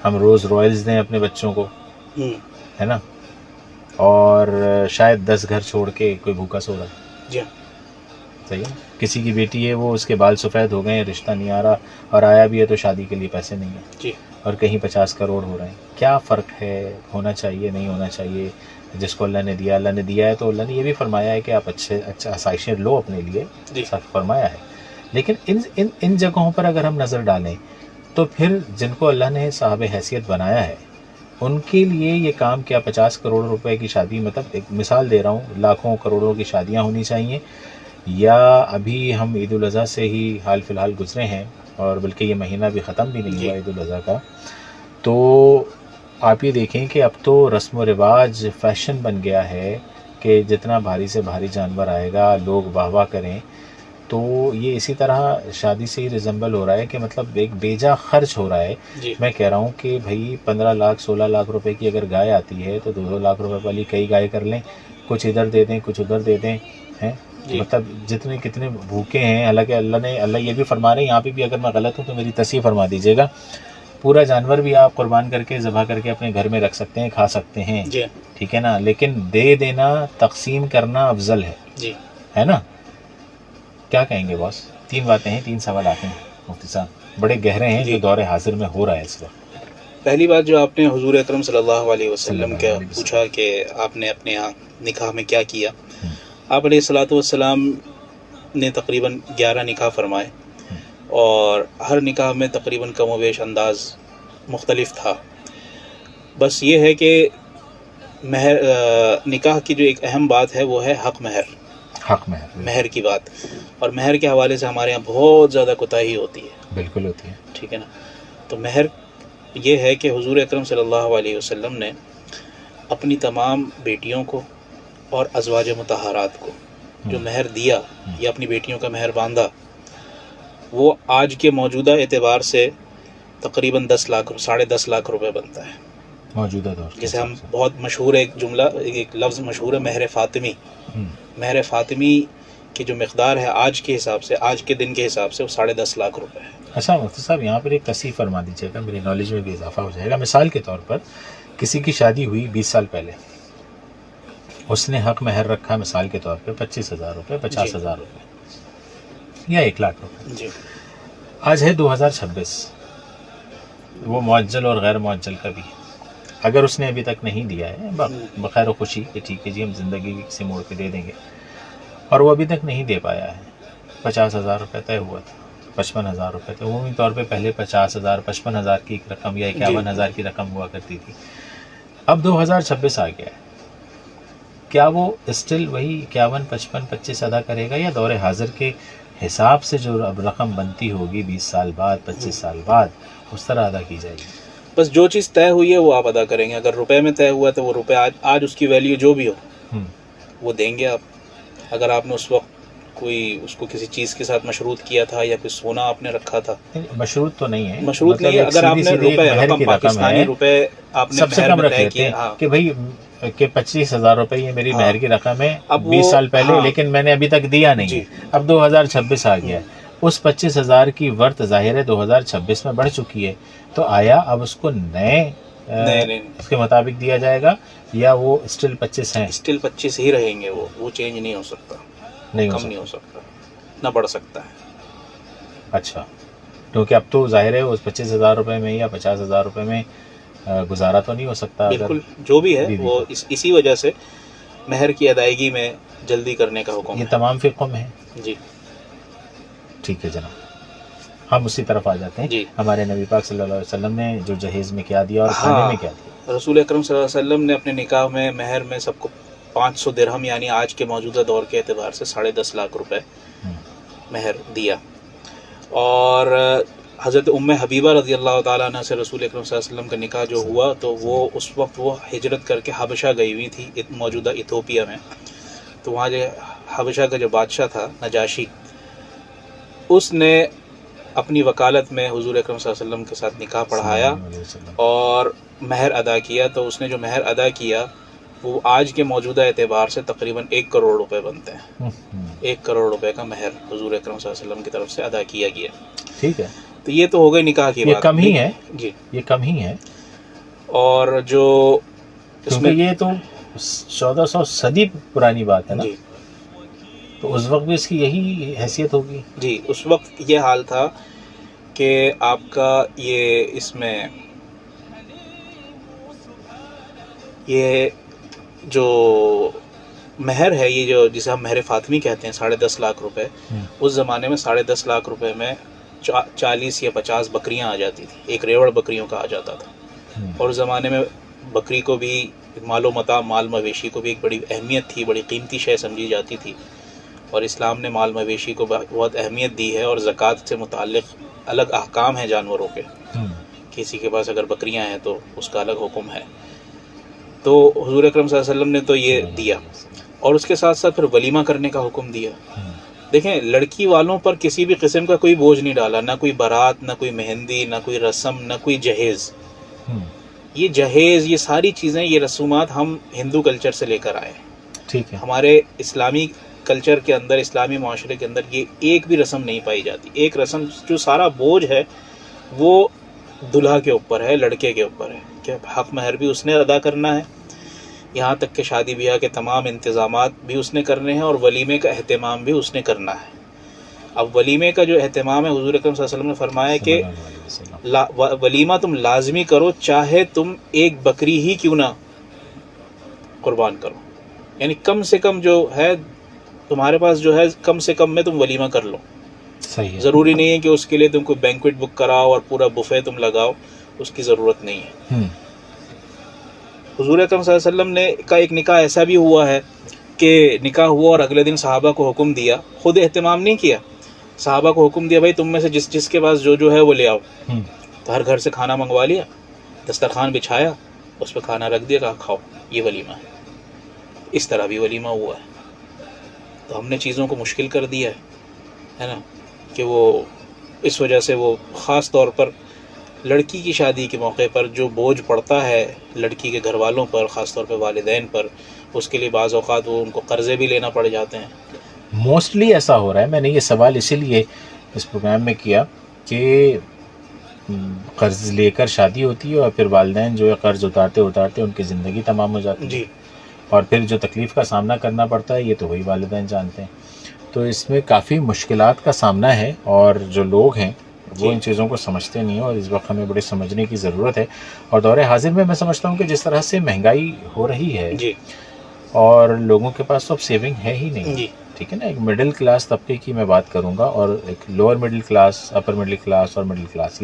ہم روز رائلز دیں اپنے بچوں کو، ہے نا، اور شاید 10 گھر چھوڑ کے کوئی بھوکا سو رہا ہے. صحیح ہے. کسی کی بیٹی ہے، وہ اس کے بال سفید ہو گئے ہیں، رشتہ نہیں آ رہا، اور آیا بھی ہے تو شادی کے لیے پیسے نہیں ہیں، اور کہیں 50 کروڑ ہو رہے ہیں. کیا فرق ہے، ہونا چاہیے نہیں ہونا چاہیے. جس کو اللہ نے دیا ہے تو اللہ نے یہ بھی فرمایا ہے کہ آپ اچھا آسائشیں لو اپنے لیے، سخت فرمایا ہے. لیکن ان جگہوں پر اگر ہم نظر ڈالیں تو پھر جن کو اللہ نے صاحب حیثیت بنایا ہے ان کے لیے یہ کام کیا 50 کروڑ روپے کی شادی، مطلب ایک مثال دے رہا ہوں، لاکھوں کروڑوں کی شادیاں ہونی چاہیے، یا ابھی ہم عید الاضحیٰ سے ہی حال فی الحال گزرے ہیں اور بلکہ یہ مہینہ بھی ختم بھی نہیں ہوا عید الاضحیٰ کا. تو آپ یہ دیکھیں کہ اب تو رسم و رواج فیشن بن گیا ہے کہ جتنا بھاری سے بھاری جانور آئے گا لوگ واہ واہ کریں. تو یہ اسی طرح شادی سے ہی ریزمبل ہو رہا ہے کہ مطلب ایک بیجا خرچ ہو رہا ہے. میں کہہ رہا ہوں کہ بھائی 15 لاکھ 16 لاکھ روپے کی اگر گائے آتی ہے تو 2 لاکھ روپے والی کئی گائے کر لیں، کچھ ادھر دے دیں کچھ ادھر دے دیں، ہیں مطلب جتنے کتنے بھوکے ہیں. حالانکہ اللہ یہ بھی فرما رہے ہیں یہاں پہ بھی، اگر میں غلط ہوں تو میری تصحیح فرما دیجیے گا، پورا جانور بھی آپ قربان کر کے ذبح کر کے اپنے گھر میں رکھ سکتے ہیں، کھا سکتے ہیں، ٹھیک ہے نا، لیکن دے دینا تقسیم کرنا افضل ہے نا. کیا کہیں گے باس؟ 3 باتیں ہیں، 3 سوالات ہیں مفتی صاحب، بڑے گہرے ہیں جو دور حاضر میں ہو رہا ہے اس وقت. پہلی بات جو آپ نے حضور اکرم صلی اللہ علیہ وسلم کا پوچھا کہ آپ نے اپنے یہاں نکاح میں کیا کیا. آپ علیہ الصلوۃ والسلام نے تقریباً 11 نکاح فرمائے، اور ہر نکاح میں تقریباً کم و بیش انداز مختلف تھا. بس یہ ہے کہ نکاح کی جو ایک اہم بات ہے وہ ہے حق مہر کی بات. اور مہر کے حوالے سے ہمارے یہاں بہت زیادہ کوتاہی ہوتی ہے. بالکل ہوتی ہے، ٹھیک ہے نا. تو مہر یہ ہے کہ حضور اکرم صلی اللہ علیہ وسلم نے اپنی تمام بیٹیوں کو اور ازواج مطہرات کو جو مہر دیا یا اپنی بیٹیوں کا مہر باندھا، وہ آج کے موجودہ اعتبار سے تقریباً 10 لاکھ روپے بنتا ہے موجودہ دور. جیسے ہم بہت مشہور ایک لفظ مشہور ہے مہر فاطمی. مہر فاطمی کی جو مقدار ہے آج کے حساب سے، آج کے دن کے حساب سے، وہ 10.5 لاکھ روپے ہے. اچھا مفتی صاحب یہاں پر ایک تصحیح فرما دیجیے گا، میری نالج میں بھی اضافہ ہو جائے گا. مثال کے طور پر کسی کی شادی ہوئی 20 سال پہلے، اس نے حق مہر رکھا مثال کے طور پہ 25,000 روپے، 50,000 روپے یا 1 لاکھ روپے. آج ہے 2026، وہ معجل اور غیر معجل کا بھی. اگر اس نے ابھی تک نہیں دیا ہے بخیر و خوشی کہ ٹھیک ہے جی ہم زندگی سے موڑ کے دے دیں گے، اور وہ ابھی تک نہیں دے پایا ہے، 50,000 روپے طے ہوا تھا، 55,000 روپے تھے. عمومی طور پہ پہلے 50,000 55,000 کی ایک رقم یا 51,000 کی رقم ہوا کرتی تھی. اب 2026 آ گیا ہے، کیا وہ اسٹل وہی 51 55 25 ادا کرے گا، یا دور حاضر کے حساب سے جو اب رقم بنتی ہوگی 20 سال بعد 25 سال بعد اس طرح ادا کی جائے گی؟ بس جو چیز طے ہوئی ہے وہ آپ ادا کریں گے. اگر روپے میں طے ہوا تو وہ روپے آج اس کی ویلیو جو بھی ہو وہ دیں گے آپ. اگر آپ نے اس وقت کوئی اس کو کسی چیز کے ساتھ مشروط کیا تھا یا کوئی سونا آپ نے رکھا تھا؟ مشروط تو نہیں ہے، مشروط نہیں ہے، اگر آپ نے روپے رقم پاکستانی روپے آپ نے سب سے مہر کم میں رکھ طے لیتے کیا، ہیں ہاں کہ بھائی کہ 25,000 روپے یہ میری مہر کی رقم ہے، اب وہ 20 سال پہلے، ہاں لیکن میں نے ابھی تک دیا نہیں جی ہے، اب 2026 آ گیا ہے، اس 25,000 کی ورت ظاہر ہے 2026 میں بڑھ چکی ہے، تو آیا اب اس کو نئے نہیں اس کے مطابق دیا جائے گا یا وہ اسٹل 25 ہیں؟ اسٹل 25 ہی رہیں گے، وہ چینج نہیں ہو سکتا، نہیں کم نہیں ہو سکتا، نہ بڑھ سکتا ہے۔ اچھا، کیونکہ اب تو ظاہر ہے اس 25,000 روپے میں یا 50,000 روپے میں گزارا تو نہیں ہو سکتا، اگر بالکل جو بھی ہے بیوی وہ کو۔ اسی وجہ سے مہر کی ادائیگی میں جلدی کرنے کا حکم یہ ہے۔ تمام فقہوں میں ہے؟ جی ٹھیک ہے جناب، ہم اسی طرف آ جاتے ہیں۔ جی، ہمارے نبی پاک صلی اللہ علیہ وسلم نے جو جہیز میں کیا دیا اور کھانے میں کیا دیا؟ رسول اکرم صلی اللہ علیہ وسلم نے اپنے نکاح میں مہر میں سب کو 500 درہم، یعنی آج کے موجودہ دور کے اعتبار سے 10.5 لاکھ روپے مہر دیا، اور حضرت ام حبیبہ رضی اللہ تعالیٰ عنہ سے رسول اکرم صلی اللہ علیہ وسلم کا نکاح جو ہوا تو وہ اس وقت وہ ہجرت کر کے حبشہ گئی ہوئی تھی، موجودہ ایتھوپیا میں، تو وہاں جو حبشہ کا جو بادشاہ تھا نجاشی، اس نے اپنی وکالت میں حضور اکرم صلی اللہ علیہ وسلم کے ساتھ نکاح پڑھایا اور مہر ادا کیا، تو اس نے جو مہر ادا کیا وہ آج کے موجودہ اعتبار سے تقریباً 1 کروڑ روپے بنتے ہیں۔ 1 کروڑ روپے کا مہر حضور اکرم صلی اللہ علیہ وسلم کی طرف سے ادا کیا گیا۔ ٹھیک ہے، تو یہ تو ہو گئی نکاح کی یہ بات، کم ہی ہے، جی، یہ کم ہی ہے، اور جو اس کیونکہ میں یہ تو 1400 صدی پرانی بات ہے نا، جی تو اس وقت بھی اس کی یہی حیثیت ہوگی۔ جی اس وقت یہ حال تھا کہ آپ کا یہ اس میں یہ جو مہر ہے، یہ جو جسے ہم مہر فاطمی کہتے ہیں 10.5 لاکھ روپے، اس زمانے میں 10.5 لاکھ روپے میں 40 یا 50 بکریاں آ جاتی تھی، ایک ریوڑ بکریوں کا آ جاتا تھا، اور اس زمانے میں بکری کو بھی مال و متاع، مال مویشی کو بھی ایک بڑی اہمیت تھی، بڑی قیمتی شے سمجھی جاتی تھی، اور اسلام نے مال مویشی کو بہت اہمیت دی ہے، اور زکوٰۃ سے متعلق الگ احکام ہیں جانوروں کے، کسی کے پاس اگر بکریاں ہیں تو اس کا الگ حکم ہے۔ تو حضور اکرم صلی اللہ علیہ وسلم نے تو یہ دیا، اور اس کے ساتھ ساتھ پھر ولیمہ کرنے کا حکم دیا۔ دیکھیں، لڑکی والوں پر کسی بھی قسم کا کوئی بوجھ نہیں ڈالا، نہ کوئی بارات، نہ کوئی مہندی، نہ کوئی رسم، نہ کوئی جہیز۔ یہ جہیز، یہ ساری چیزیں، یہ رسومات ہم ہندو کلچر سے لے کر آئے ہیں۔ ٹھیک ہے، ہمارے اسلامی کلچر کے اندر، اسلامی معاشرے کے اندر یہ ایک بھی رسم نہیں پائی جاتی۔ ایک رسم جو سارا بوجھ ہے وہ دلہا کے اوپر ہے، لڑکے کے اوپر ہے، کہ حق مہر بھی اس نے ادا کرنا ہے، یہاں تک کہ شادی بیاہ کے تمام انتظامات بھی اس نے کرنے ہیں، اور ولیمے کا اہتمام بھی اس نے کرنا ہے۔ اب ولیمے کا جو اہتمام ہے، حضور اکرم صلی اللہ علیہ وسلم نے فرمایا کہ ولیمہ تم لازمی کرو، چاہے تم ایک بکری ہی کیوں نہ قربان کرو، یعنی کم سے کم جو ہے تمہارے پاس جو ہے کم سے کم میں تم ولیمہ کر لو۔ صحیح ہے، ضروری نہیں ہے کہ اس کے لیے تم کوئی بینکویٹ بک کراؤ اور پورا بفے تم لگاؤ، اس کی ضرورت نہیں ہے۔ حضور اکرم صلی اللہ علیہ وسلم نے کا ایک نکاح ایسا بھی ہوا ہے کہ نکاح ہوا اور اگلے دن صحابہ کو حکم دیا، خود اہتمام نہیں کیا، صحابہ کو حکم دیا بھائی تم میں سے جس کے پاس جو ہے وہ لے آؤ، تو ہر گھر سے کھانا منگوا لیا، دسترخوان بچھایا، اس پہ کھانا رکھ دیا، کہا کھاؤ، یہ ولیمہ ہے۔ اس طرح بھی ولیمہ ہوا ہے۔ تو ہم نے چیزوں کو مشکل کر دیا ہے نا، کہ وہ اس وجہ سے وہ خاص طور پر لڑکی کی شادی کے موقع پر جو بوجھ پڑتا ہے لڑکی کے گھر والوں پر، خاص طور پہ والدین پر، اس کے لیے بعض اوقات وہ ان کو قرضے بھی لینا پڑ جاتے ہیں۔ موسٹلی ایسا ہو رہا ہے۔ میں نے یہ سوال اسی لیے اس پروگرام میں کیا کہ قرض لے کر شادی ہوتی ہے اور پھر والدین جو ہے قرض اتارتے اتارتے ان کی زندگی تمام ہو جاتی ہے، جی، اور پھر جو تکلیف کا سامنا کرنا پڑتا ہے یہ تو وہی والدین جانتے ہیں۔ تو اس میں کافی مشکلات کا سامنا ہے، اور جو لوگ ہیں وہ ان چیزوں کو سمجھتے نہیں ہیں، اور اس وقت ہمیں بڑے سمجھنے کی ضرورت ہے۔ اور دور حاضر میں سمجھتا ہوں کہ جس طرح سے مہنگائی ہو رہی ہے جی، اور لوگوں کے پاس تو اب سیونگ ہے ہی نہیں، جی، ٹھیک ہے نا، ایک مڈل کلاس طبقے کی میں بات کروں گا، اور ایک lower middle class, upper middle class اور مڈل کلاس،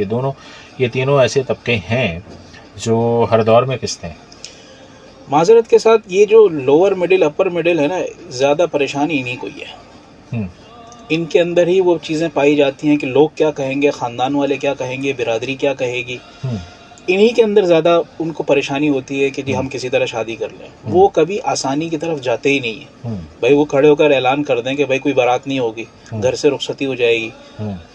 یہ تینوں ایسے طبقے ہیں جو ہر دور میں پستے ہیں۔ معذرت کے ساتھ یہ جو لوور مڈل اپر مڈل ہے نا، زیادہ پریشانی انہیں کو ہی ہے۔ ان کے اندر ہی وہ چیزیں پائی جاتی ہیں کہ لوگ کیا کہیں گے، خاندان والے کیا کہیں گے، برادری کیا کہے گی، انہی کے اندر زیادہ ان کو پریشانی ہوتی ہے کہ جی ہم کسی طرح شادی کر لیں. وہ کبھی آسانی کی طرف جاتے ہی نہیں ہیں. بھائی وہ کھڑے ہو کر اعلان کر دیں کہ بھائی کوئی بارات نہیں ہوگی, گھر سے رخصتی ہو جائے گی,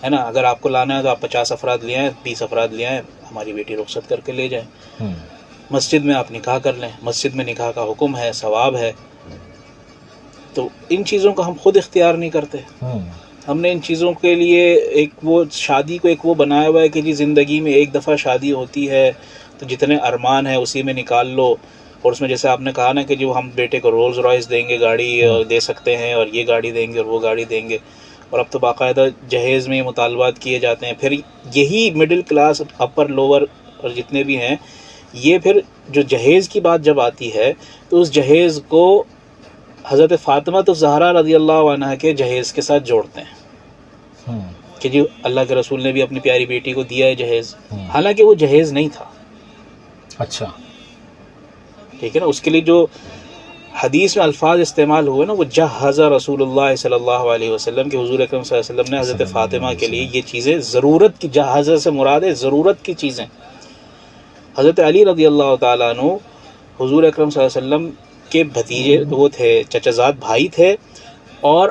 ہے نا, اگر آپ کو لانا ہے تو آپ 50 افراد لے آئیں, 20 افراد لے آئیں, ہماری بیٹی رخصت کر کے لے جائیں. مسجد میں آپ نکاح کر لیں, مسجد میں نکاح کا حکم ہے, ثواب ہے. تو ان چیزوں کا ہم خود اختیار نہیں کرتے. ہم نے ان چیزوں کے لیے ایک وہ شادی کو ایک وہ بنایا ہوا ہے کہ جی زندگی میں ایک دفعہ شادی ہوتی ہے تو جتنے ارمان ہیں اسی میں نکال لو. اور اس میں جیسے آپ نے کہا نا کہ جو ہم بیٹے کو رولز رائس دیں گے, گاڑی دے سکتے ہیں, اور یہ گاڑی دیں گے اور وہ گاڑی دیں گے, اور اب تو باقاعدہ جہیز میں یہ مطالبات کیے جاتے ہیں. پھر یہی مڈل کلاس, اپر لوور اور جتنے بھی ہیں, یہ پھر جو جہیز کی بات جب آتی ہے تو اس جہیز کو حضرت فاطمہ الزہرا رضی اللہ عنہا کے جہیز کے ساتھ جوڑتے ہیں کہ جی اللہ کے رسول نے بھی اپنی پیاری بیٹی کو دیا ہے جہیز, حالانکہ وہ جہیز نہیں تھا. اچھا, ٹھیک ہے نا. اس کے لیے جو حدیث میں الفاظ استعمال ہوئے نا, وہ جہز رسول اللہ صلی اللہ علیہ وسلم کے حضور اکرم صلی اللہ علیہ وسلم نے حضرت فاطمہ کے لیے یہ چیزیں ضرورت کی, جہز سے مراد ہے ضرورت کی چیزیں. حضرت علی رضی اللہ تعالیٰ عنہ حضور اکرم صلی اللہ علیہ وسلم کے بھتیجے وہ تھے, چچا زاد بھائی تھے, اور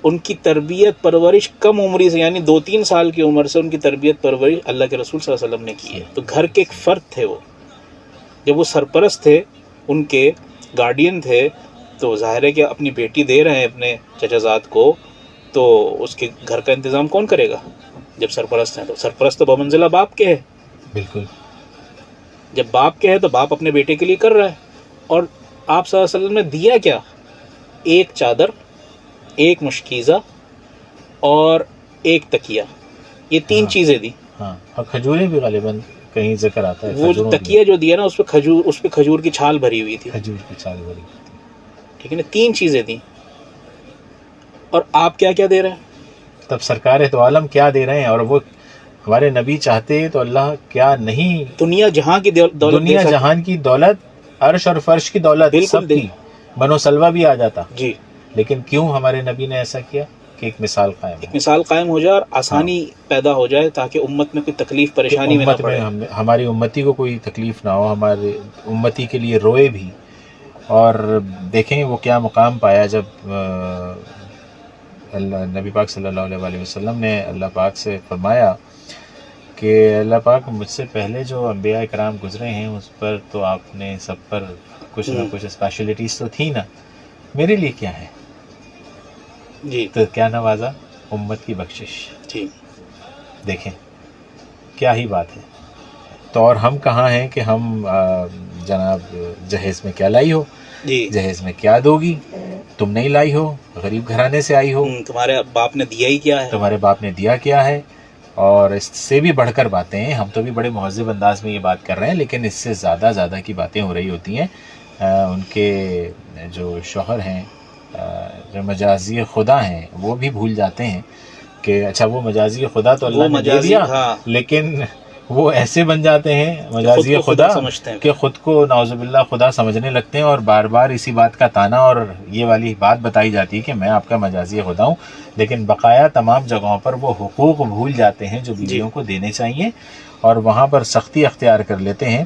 ان کی تربیت پرورش کم عمری سے, یعنی 2-3 سال کی عمر سے ان کی تربیت پرورش اللہ کے رسول صلی اللہ علیہ وسلم نے کی ہے. تو گھر کے ایک فرد تھے وہ. جب وہ سرپرست تھے, ان کے گارڈین تھے, تو ظاہر ہے کہ اپنی بیٹی دے رہے ہیں اپنے چچا زاد کو, تو اس کے گھر کا انتظام کون کرے گا جب سرپرست ہیں؟ تو سرپرست تو بمنزلہ باپ کے ہے. بالکل. جب باپ کے ہے تو باپ اپنے بیٹے کے لیے کر رہا ہے. اور آپ صلی اللہ علیہ وسلم نے دیا کیا؟ ایک چادر, ایک مشکیزہ اور ایک تکیہ, یہ 3 چیزیں دی. ہاں, اور کھجوریں بھی غالباً کہیں ذکر آتا ہے. وہ جو تکیہ جو دیا نا, اس پہ کھجور کی چھال بھری ہوئی تھی. کھجور کی چھال بھری ہوئی تھی. ٹھیک ہے نا, 3 چیزیں دی. اور آپ کیا کیا دے رہے ہیں؟ تب سرکار تو عالم کیا دے رہے ہیں, اور وہ ہمارے نبی چاہتے تو اللہ کیا نہیں, دنیا جہاں کی دولت, دنیا جہان کی دولت, عرش اور فرش کی دولت سب کی, بنو سلوہ بھی آ جاتا. جی, لیکن کیوں ہمارے نبی نے ایسا کیا کہ ایک مثال قائم ہو, ایک مثال قائم ہو جائے اور آسانی پیدا ہو جائے, تاکہ امت میں کوئی تکلیف پریشانی میں نہ پڑے, ہماری امتی کو کوئی تکلیف نہ ہو, ہمارے امتی کے لیے روئے بھی. اور دیکھیں وہ کیا مقام پایا جب اللہ نبی پاک صلی اللہ علیہ وسلم نے اللہ پاک سے فرمایا کہ اللہ پاک مجھ سے پہلے جو انبیاء کرام گزرے ہیں اس پر تو آپ نے سب پر کچھ نہ کچھ اسپیشلٹیز تو تھی نا, میرے لیے کیا ہے؟ جی, تو کیا نوازا, امت کی بخشش. جی, دیکھیں کیا ہی بات ہے. تو اور ہم کہاں ہیں کہ ہم جناب جہیز میں کیا لائی ہو, جی, جہیز میں کیا دو گی, تم نہیں لائی ہو, غریب گھرانے سے آئی ہو, تمہارے باپ نے دیا ہی کیا ہے, تمہارے باپ نے دیا کیا ہے. اور اس سے بھی بڑھ کر باتیں ہیں, ہم تو بھی بڑے مہذب انداز میں یہ بات کر رہے ہیں, لیکن اس سے زیادہ کی باتیں ہو رہی ہوتی ہیں. ان کے جو شوہر ہیں, جو مجازی خدا ہیں, وہ بھی بھول جاتے ہیں کہ اچھا وہ مجازی خدا تو اللہ نے دے دیا, لیکن وہ ایسے بن جاتے ہیں مجازی خدا کہ خود کو نعوذ باللہ خدا سمجھنے لگتے ہیں, اور بار بار اسی بات کا تانا اور یہ والی بات بتائی جاتی ہے کہ میں آپ کا مجازی خدا ہوں, لیکن بقایا تمام جگہوں پر وہ حقوق بھول جاتے ہیں جو بیویوں کو دینے چاہیے, اور وہاں پر سختی اختیار کر لیتے ہیں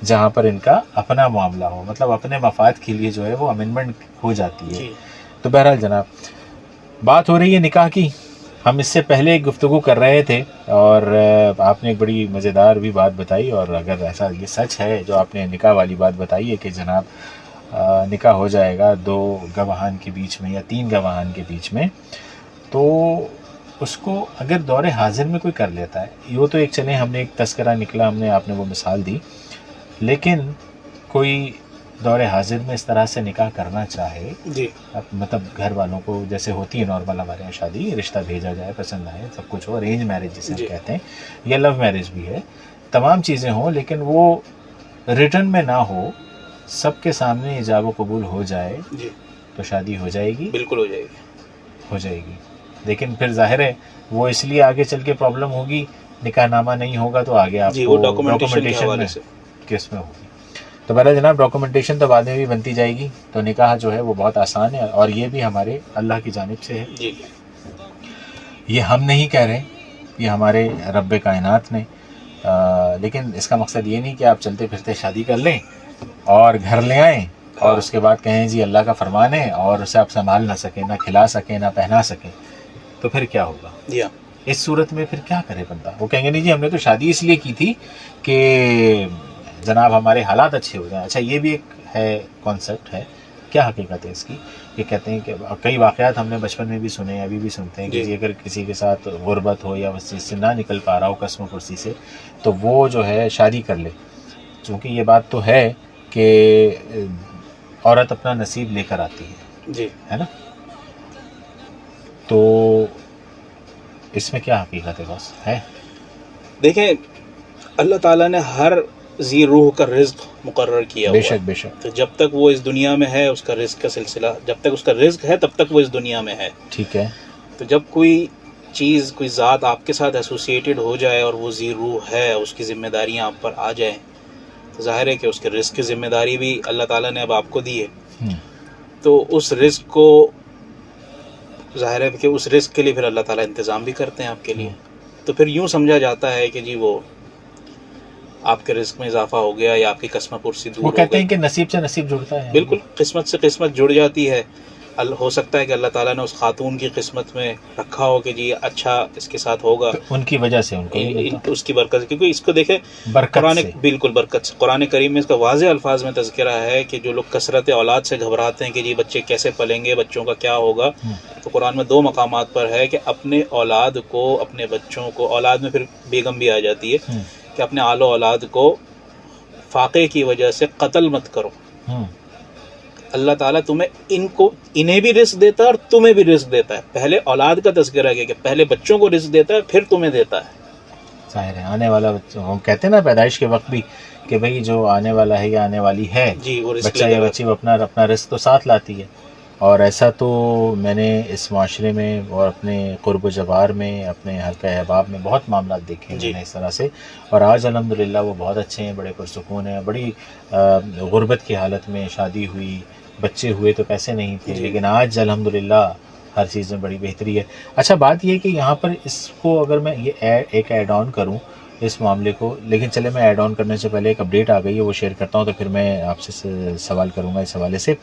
جہاں پر ان کا اپنا معاملہ ہو, مطلب اپنے مفاد کے لیے جو ہے وہ امینڈمنٹ ہو جاتی ہے. تو بہرحال جناب بات ہو رہی ہے نکاح کی. ہم اس سے پہلے ایک گفتگو کر رہے تھے اور آپ نے ایک بڑی مزیدار بھی بات بتائی, اور اگر ایسا یہ سچ ہے جو آپ نے نکاح والی بات بتائی ہے کہ جناب نکاح ہو جائے گا 2 گواہان کے بیچ میں یا 3 گواہان کے بیچ میں, تو اس کو اگر دور حاضر میں کوئی کر لیتا ہے, یہ تو ایک چلیں ہم نے ایک تذکرہ نکلا, ہم نے آپ نے وہ مثال دی, لیکن کوئی دور حاضر میں اس طرح سے نکاح کرنا چاہے, جی, مطلب گھر والوں کو جیسے ہوتی ہے نارمل ہمارے یہاں شادی, رشتہ بھیجا جائے, پسند آئے, سب کچھ ہو, ارینج میرج جسے ہم کہتے ہیں, یا لو میرج بھی ہے, تمام چیزیں ہوں, لیکن وہ ریٹرن میں نہ ہو, سب کے سامنے ایجاب و قبول ہو جائے, جی, تو شادی ہو جائے گی, بالکل ہو جائے گی, ہو جائے گی. لیکن پھر ظاہر ہے وہ اس لیے آگے چل کے پرابلم ہوگی, نکاح نامہ نہیں ہوگا تو آگے آپ کو ڈاکومنٹیشن میں کس میں ہوگی. تو بہرحال جناب ڈاکومنٹیشن تو بعد میں بھی بنتی جائے گی, تو نکاح جو ہے وہ بہت آسان ہے, اور یہ بھی ہمارے اللہ کی جانب سے ہے. جی, یہ ہم نہیں کہہ رہے, یہ ہمارے رب کائنات نے لیکن اس کا مقصد یہ نہیں کہ آپ چلتے پھرتے شادی کر لیں اور گھر لے آئیں اور اس کے بعد کہیں جی اللہ کا فرمان ہے اور اسے آپ سنبھال نہ سکیں، نہ کھلا سکیں، نہ پہنا سکیں، تو پھر کیا ہوگا؟ جی ہاں، اس صورت میں پھر کیا کرے بندہ؟ وہ کہیں گے نہیں جی ہم نے تو شادی اس لیے کی تھی کہ جناب ہمارے حالات اچھے ہو جائیں۔ اچھا یہ بھی ایک ہے کانسیپٹ ہے، کیا حقیقت ہے اس کی؟ یہ کہتے ہیں کہ کئی واقعات ہم نے بچپن میں بھی سنے ہیں، ابھی بھی سنتے ہیں کہ جی اگر کسی کے ساتھ غربت ہو یا اس چیز سے نہ نکل پا رہا ہو قسم و پرسی سے، تو وہ جو ہے شادی کر لے، چونکہ یہ بات تو ہے کہ عورت اپنا نصیب لے کر آتی ہے، جی ہے نا؟ تو اس میں کیا حقیقت ہے بس ہے؟ دیکھیں، اللہ تعالیٰ نے ہر ذی روح کا رزق مقرر کیا بے ہوا ہے، شک بے شک، تو جب تک وہ اس دنیا میں ہے اس کا رزق کا سلسلہ، جب تک اس کا رزق ہے تب تک وہ اس دنیا میں ہے۔ ٹھیک ہے، تو جب کوئی چیز، کوئی ذات آپ کے ساتھ ایسوسیٹڈ ہو جائے اور وہ ذی روح ہے، اس کی ذمہ داریاں آپ پر آ جائیں، تو ظاہر ہے کہ اس کے رزق کی ذمہ داری بھی اللہ تعالیٰ نے اب آپ کو دی ہے۔ ہم، تو اس رزق کو، ظاہر ہے کہ اس رزق کے لیے پھر اللہ تعالیٰ انتظام بھی کرتے ہیں آپ کے لیے، تو پھر یوں سمجھا جاتا ہے کہ جی وہ آپ کے رزق میں اضافہ ہو گیا یا آپ کی قسمہ پرسی دور وہ ہو کہتے گئی۔ ہیں کہ نصیب سے نصیب جڑتا ہے، بالکل، قسمت سے قسمت جڑ جاتی ہے۔ ہو سکتا ہے کہ اللہ تعالیٰ نے اس خاتون کی قسمت میں رکھا ہو کہ جی اچھا اس کے ساتھ ہوگا، تو ان کی وجہ سے ان کو بھی ملتا اس کی برکت سے، کیونکہ اس کو دیکھیں برکت قرآن، سے۔ بالکل برکت سے، قرآن کریم میں اس کا واضح الفاظ میں تذکرہ ہے کہ جو لوگ کثرت اولاد سے گھبراتے ہیں کہ جی بچے کیسے پلیں گے، بچوں کا کیا ہوگا، تو قرآن میں 2 مقامات پر ہے کہ اپنے اولاد کو، اپنے بچوں کو، اولاد میں پھر بیگم بھی آ جاتی ہے، کہ اپنے آل و اولاد کو فاقے کی وجہ سے قتل مت کرو۔ اللہ تعالیٰ انہیں بھی رزق دیتا ہے اور تمہیں بھی رزق دیتا ہے۔ پہلے اولاد کا تذکرہ کیا کہ پہلے بچوں کو رزق دیتا ہے پھر تمہیں دیتا ہے۔ ظاہر ہے آنے والا بچہ، ہم کہتے ہیں نا پیدائش کے وقت بھی کہ بھئی جو آنے والا ہے یا آنے والی ہے جی وہ رزق بچہ لے یا کر بچی، وہ اپنا رزق تو ساتھ لاتی ہے۔ اور ایسا تو میں نے اس معاشرے میں اور اپنے قرب و جوار میں، اپنے حلقہ احباب میں بہت معاملات دیکھے ہیں میں نے اس طرح سے، اور آج الحمدللہ وہ بہت اچھے ہیں، بڑے پرسکون ہیں۔ بڑی غربت کی حالت میں شادی ہوئی، بچے ہوئے تو پیسے نہیں تھے، لیکن آج الحمدللہ ہر چیز میں بڑی بہتری ہے۔ اچھا بات یہ ہے کہ یہاں پر اس کو اگر میں یہ ایک ایڈ آن کروں اس معاملے کو، لیکن چلے میں ایڈ آن کرنے سے پہلے ایک اپڈیٹ آ گئی ہے وہ شیئر کرتا ہوں، تو پھر میں آپ سے سوال کروں گا اس حوالے سے۔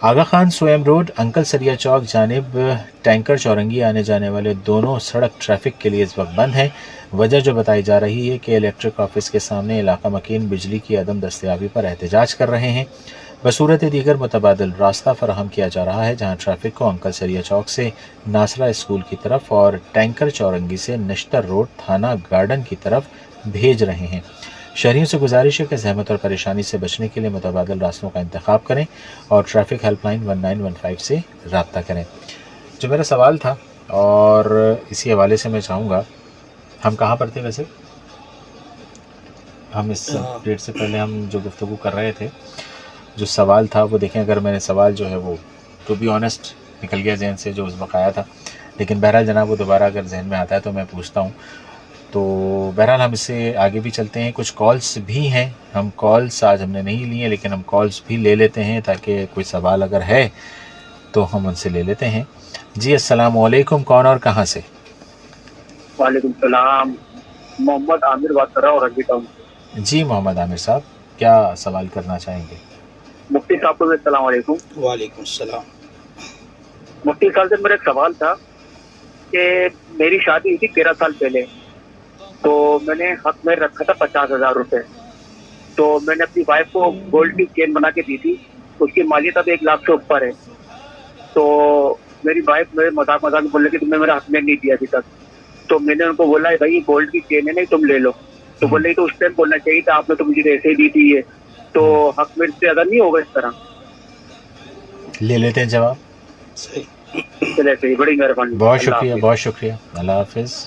آغا خان سویم روڈ انکل سریا چوک جانب ٹینکر چورنگی آنے جانے والے دونوں سڑک ٹریفک کے لیے اس وقت بند ہیں۔ وجہ جو بتائی جا رہی ہے کہ الیکٹرک آفس کے سامنے علاقہ مکین بجلی کی عدم دستیابی پر احتجاج کر رہے ہیں۔ بصورت دیگر متبادل راستہ فراہم کیا جا رہا ہے، جہاں ٹریفک کو انکل سریا چوک سے ناصرہ اسکول کی طرف اور ٹینکر چورنگی سے نشتر روڈ تھانہ گارڈن کی طرف بھیج رہے ہیں۔ شہریوں سے گزارش ہے کہ زحمت اور پریشانی سے بچنے کے لیے متبادل راستوں کا انتخاب کریں اور ٹریفک ہیلپ لائن 1915 سے رابطہ کریں۔ جو میرا سوال تھا اور اسی حوالے سے میں چاہوں گا، ہم کہاں پر تھے ویسے؟ ہم اس ڈیٹ سے پہلے ہم جو گفتگو کر رہے تھے، جو سوال تھا وہ دیکھیں، اگر میں نے سوال جو ہے وہ ٹو بی آنیسٹ نکل گیا ذہن سے جو اس وقت آیا تھا، لیکن بہرحال جناب وہ دوبارہ اگر ذہن میں آتا ہے تو میں پوچھتا ہوں۔ تو بہرحال ہم اس سے آگے بھی چلتے ہیں، کچھ کالس بھی ہیں، ہم کالس آج ہم نے نہیں لی ہیں لیکن ہم کالس بھی لے لیتے ہیں تاکہ کوئی سوال اگر ہے تو ہم ان سے لے لیتے ہیں۔ جی السلام علیکم، کون اور کہاں سے؟ وعلیکم السلام، محمد عامر بات کر رہا ہوں رنجی ٹاؤن سے۔ جی محمد عامر صاحب، کیا سوال کرنا چاہیں گے؟ مفتی صاحب کو السلام علیکم۔ وعلیکم السلام۔ مفتی صاحب سے میرا ایک سوال تھا کہ میری شادی ہوئی تھی 13 سال پہلے، تو میں نے حق میں رکھا تھا 50,000 روپے، تو میں نے اپنی وائف کو گولڈ کی چین بنا کے دی تھی، اس کی مالیت اب 1 لاکھ سے اوپر ہے۔ تو میری وائف میرے مذاق میں بول رہی کہ تم نے میرا حق میں نہیں دیا ابھی تک، تو میں نے ان کو بولا بھائی گولڈ کی چین ہے نہیں، تم لے لو، تو بول رہی تو اس ٹائم بولنا چاہیے تھا، آپ نے تو مجھے ایسے ہی دی تھی یہ، تو حق میرے سے ادا نہیں ہوگا اس طرح؟ لے لیتے ہیں جواب۔ صحیح، چلے صحیح، بڑی مہربانی، بہت شکریہ، بہت شکریہ، اللہ حافظ۔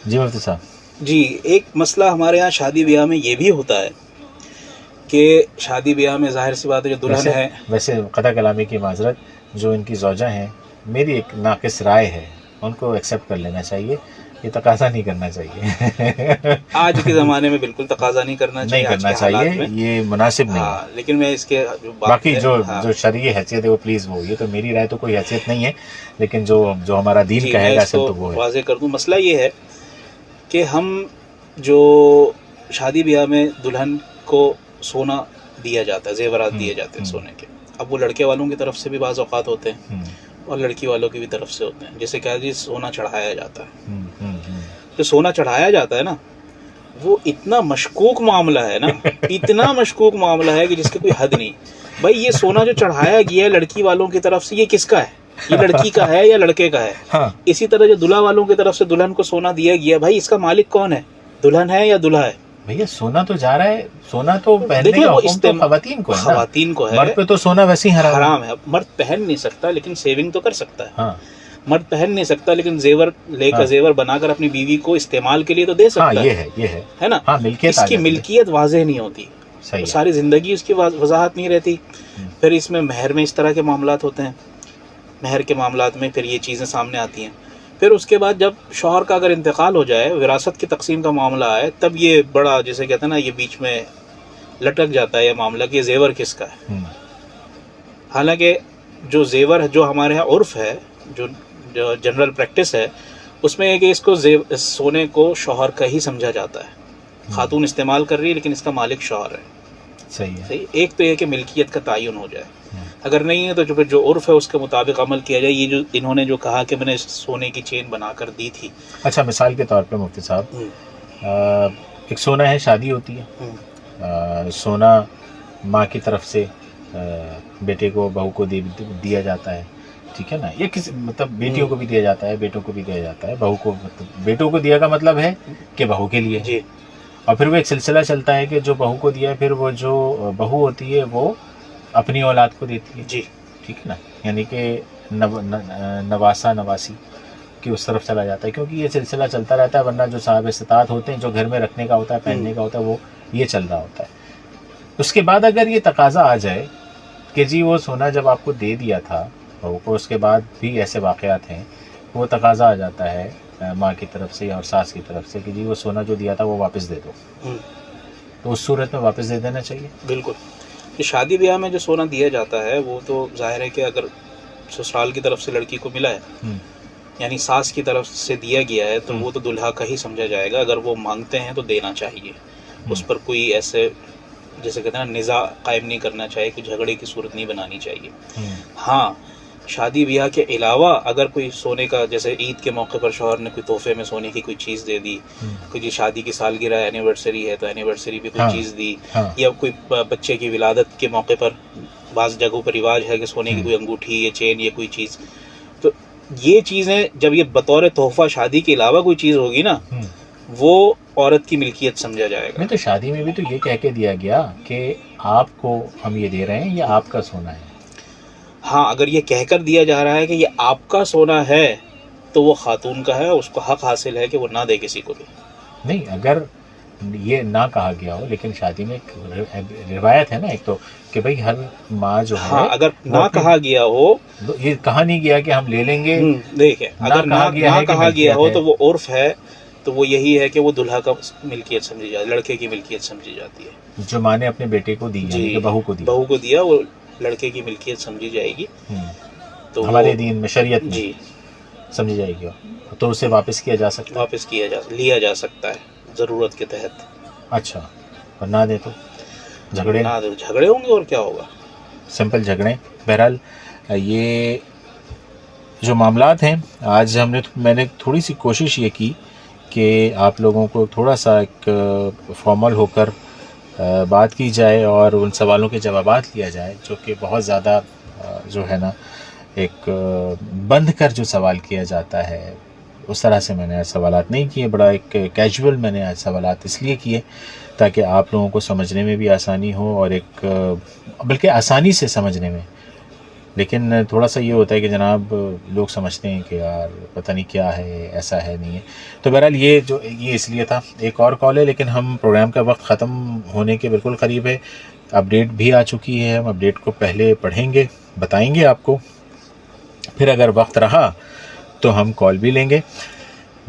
جی مفتی صاحب۔ جی ایک مسئلہ ہمارے ہاں شادی بیاہ میں یہ بھی ہوتا ہے کہ شادی بیاہ میں ظاہر سی بات ہے جو دلہن ہے، ویسے قطع کلامی کی معذرت، جو ان کی زوجہ ہیں، میری ایک ناقص رائے ہے، ان کو ایکسیپٹ کر لینا چاہیے، یہ تقاضا نہیں کرنا چاہیے آج کے زمانے میں بالکل تقاضا نہیں کرنا چاہیے، نہیں کرنا چاہیے، یہ مناسب نہیں ہے۔ لیکن میں اس کے باقی جو شرعی حیثیت ہے وہ پلیز وہ، یہ تو میری رائے تو کوئی حیثیت نہیں ہے، لیکن جو ہمارا دین کہے گا اصل تو وہ ہے۔ واضح کر دوں، مسئلہ یہ ہے کہ ہم جو شادی بیاہ میں دلہن کو سونا دیا جاتا ہے، زیورات دیے جاتے ہیں سونے کے، اب وہ لڑکے والوں کی طرف سے بھی بعض اوقات ہوتے ہیں اور لڑکی والوں کی بھی طرف سے ہوتے ہیں. جیسے کہ جی سونا چڑھایا جاتا ہے، جو سونا چڑھایا جاتا ہے نا وہ اتنا مشکوک معاملہ ہے نا، اتنا مشکوک معاملہ ہے کہ جس کی کوئی حد نہیں. بھائی یہ سونا جو چڑھایا گیا ہے لڑکی والوں کی طرف سے، یہ کس کا ہے؟ یہ لڑکی کا ہے یا لڑکے کا ہے؟ اسی طرح جو دلہا والوں کی طرف سے دلہن کو سونا دیا گیا، بھائی اس کا مالک کون ہے؟ دلہن ہے یا دلہا ہے؟ بھیا سونا تو جا رہا ہے، سونا تو پہننے کا حکم تو خواتین کو ہے، خواتین کو ہے. مرد پہ تو سونا ویسے ہی حرام ہے. مرد پہن نہیں سکتا لیکن سیونگ تو کر سکتا ہے. مرد پہن نہیں سکتا لیکن زیور لے کر زیور بنا کر اپنی بیوی کو استعمال کے لیے تو دے سکتا ہے. یہ ہے نا. اس کی ملکیت واضح نہیں ہوتی، ساری زندگی اس کی وضاحت نہیں رہتی. پھر اس میں مہر میں اس طرح کے معاملات ہوتے ہیں، مہر کے معاملات میں پھر یہ چیزیں سامنے آتی ہیں. پھر اس کے بعد جب شوہر کا اگر انتقال ہو جائے، وراثت کی تقسیم کا معاملہ آئے، تب یہ بڑا جیسے کہتے ہیں نا یہ بیچ میں لٹک جاتا ہے یہ معاملہ کہ یہ زیور کس کا ہے. حالانکہ جو زیور جو ہمارے یہاں عرف ہے، جو جنرل پریکٹس ہے، اس میں ہے کہ اس کو سونے کو شوہر کا ہی سمجھا جاتا ہے. خاتون استعمال کر رہی ہے لیکن اس کا مالک شوہر ہے. صحیح. ایک تو یہ کہ ملکیت کا تعین ہو جائے، اگر نہیں ہے تو جو عرف ہے اس کے مطابق عمل کیا جائے. یہ جو انہوں نے جو کہا کہ میں نے سونے کی چین بنا کر دی تھی. اچھا مثال کے طور پہ مفتی صاحب، ایک سونا ہے، شادی ہوتی ہے، سونا ماں کی طرف سے بیٹے کو بہو کو دیا جاتا ہے، ٹھیک ہے نا. یہ کسی مطلب بیٹیوں کو بھی دیا جاتا ہے، بیٹوں کو بھی دیا جاتا ہے. بہو کو مطلب بیٹوں کو دیا کا مطلب ہے کہ بہو کے لیے. جی. اور پھر وہ ایک سلسلہ چلتا ہے کہ جو بہو کو دیا ہے پھر وہ جو بہو ہوتی ہے وہ اپنی اولاد کو دیتی ہے. جی. ٹھیک ہے نا. یعنی کہ نواسا نواسی کی اس طرف چلا جاتا ہے، کیونکہ یہ سلسلہ چلتا رہتا ہے. ورنہ جو صاحب استطاعت ہوتے ہیں، جو گھر میں رکھنے کا ہوتا ہے، پہننے کا ہوتا ہے، وہ یہ چل رہا ہوتا ہے. اس کے بعد اگر یہ تقاضا آ جائے کہ جی وہ سونا جب آپ کو دے دیا تھا بہو کو، اس کے بعد بھی ایسے واقعات ہیں، وہ تقاضا آ جاتا ہے ماں کی طرف سے اور ساس کی طرف سے کہ جی وہ سونا جو دیا تھا وہ واپس دے دو، تو اس صورت میں واپس دے دینا چاہیے. بالکل. شادی بیاہ میں جو سونا دیا جاتا ہے وہ تو ظاہر ہے کہ اگر سسرال کی طرف سے لڑکی کو ملا ہے، یعنی ساس کی طرف سے دیا گیا ہے، تو وہ تو دلہا کا ہی سمجھا جائے گا. اگر وہ مانگتے ہیں تو دینا چاہیے، اس پر کوئی ایسے جیسے کہتے ہیں نا نزاع قائم نہیں کرنا چاہیے، کوئی جھگڑے کی صورت نہیں بنانی چاہیے. ہاں شادی بیاہ کے علاوہ اگر کوئی سونے کا، جیسے عید کے موقع پر شوہر نے کوئی تحفے میں سونے کی کوئی چیز دے دی، کوئی شادی کی سالگرہ اینیورسری ہے تو اینیورسری پہ کوئی چیز دی، یا کوئی بچے کی ولادت کے موقع پر بعض جگہوں پر رواج ہے کہ سونے کی کوئی انگوٹھی یا چین یا کوئی چیز، تو یہ چیزیں جب یہ بطور تحفہ شادی کے علاوہ کوئی چیز ہوگی نا وہ عورت کی ملکیت سمجھا جائے گا. نہیں تو شادی میں بھی تو یہ کہہ کے دیا گیا کہ آپ کو ہم یہ دے رہے ہیں، یہ آپ کا سونا ہے. ہاں اگر یہ کہہ کر دیا جا رہا ہے کہ یہ آپ کا سونا ہے تو وہ خاتون کا ہے، اس کو حق حاصل ہے کہ وہ نہ دے کسی کو بھی. نہیں اگر یہ نہ کہا گیا ہو، لیکن شادی میں روایت ہے نا ایک تو کہ بھائی ہر ماں جو ہے، ہاں اگر نہ کہا گیا ہو، یہ کہا نہیں گیا کہ ہم لے لیں گے. دیکھیں اگر نہ کہا گیا ہو تو وہ عرف ہے، تو وہ یہی ہے کہ وہ دلہا کا ملکیت سمجھی جاتی ہے، لڑکے کی ملکیت سمجھی جاتی ہے. جو ماں نے اپنے بیٹے کو دی، جی بہو کو دیا وہ لڑکے کی ملکیت سمجھی جائے گی. تو ہمارے دین میں، شریعت میں جی سمجھی جائے گی، تو اسے واپس کیا جا سکتا ہے. واپس لیا جا سکتا ہے ضرورت کے تحت. اچھا. اور نہ دے تو جھگڑے ہوں گے اور کیا ہوگا، سمپل جھگڑے. بہرحال یہ جو معاملات ہیں آج میں نے تھوڑی سی کوشش یہ کی کہ آپ لوگوں کو تھوڑا سا ایک فارمل ہو کر بات کی جائے اور ان سوالوں کے جوابات لیا جائے جو کہ بہت زیادہ جو ہے نا ایک بند کر جو سوال کیا جاتا ہے اس طرح سے میں نے آج سوالات نہیں کیے. بڑا ایک کیجول میں نے آج سوالات اس لیے کیے تاکہ آپ لوگوں کو سمجھنے میں بھی آسانی ہو، اور ایک بلکہ آسانی سے سمجھنے میں. لیکن تھوڑا سا یہ ہوتا ہے کہ جناب لوگ سمجھتے ہیں کہ یار پتہ نہیں کیا ہے، ایسا ہے نہیں ہے. تو بہرحال یہ اس لیے تھا. ایک اور کال ہے لیکن ہم پروگرام کا وقت ختم ہونے کے بالکل قریب ہے. اپڈیٹ بھی آ چکی ہے، ہم اپڈیٹ کو پہلے پڑھیں گے، بتائیں گے آپ کو، پھر اگر وقت رہا تو ہم کال بھی لیں گے.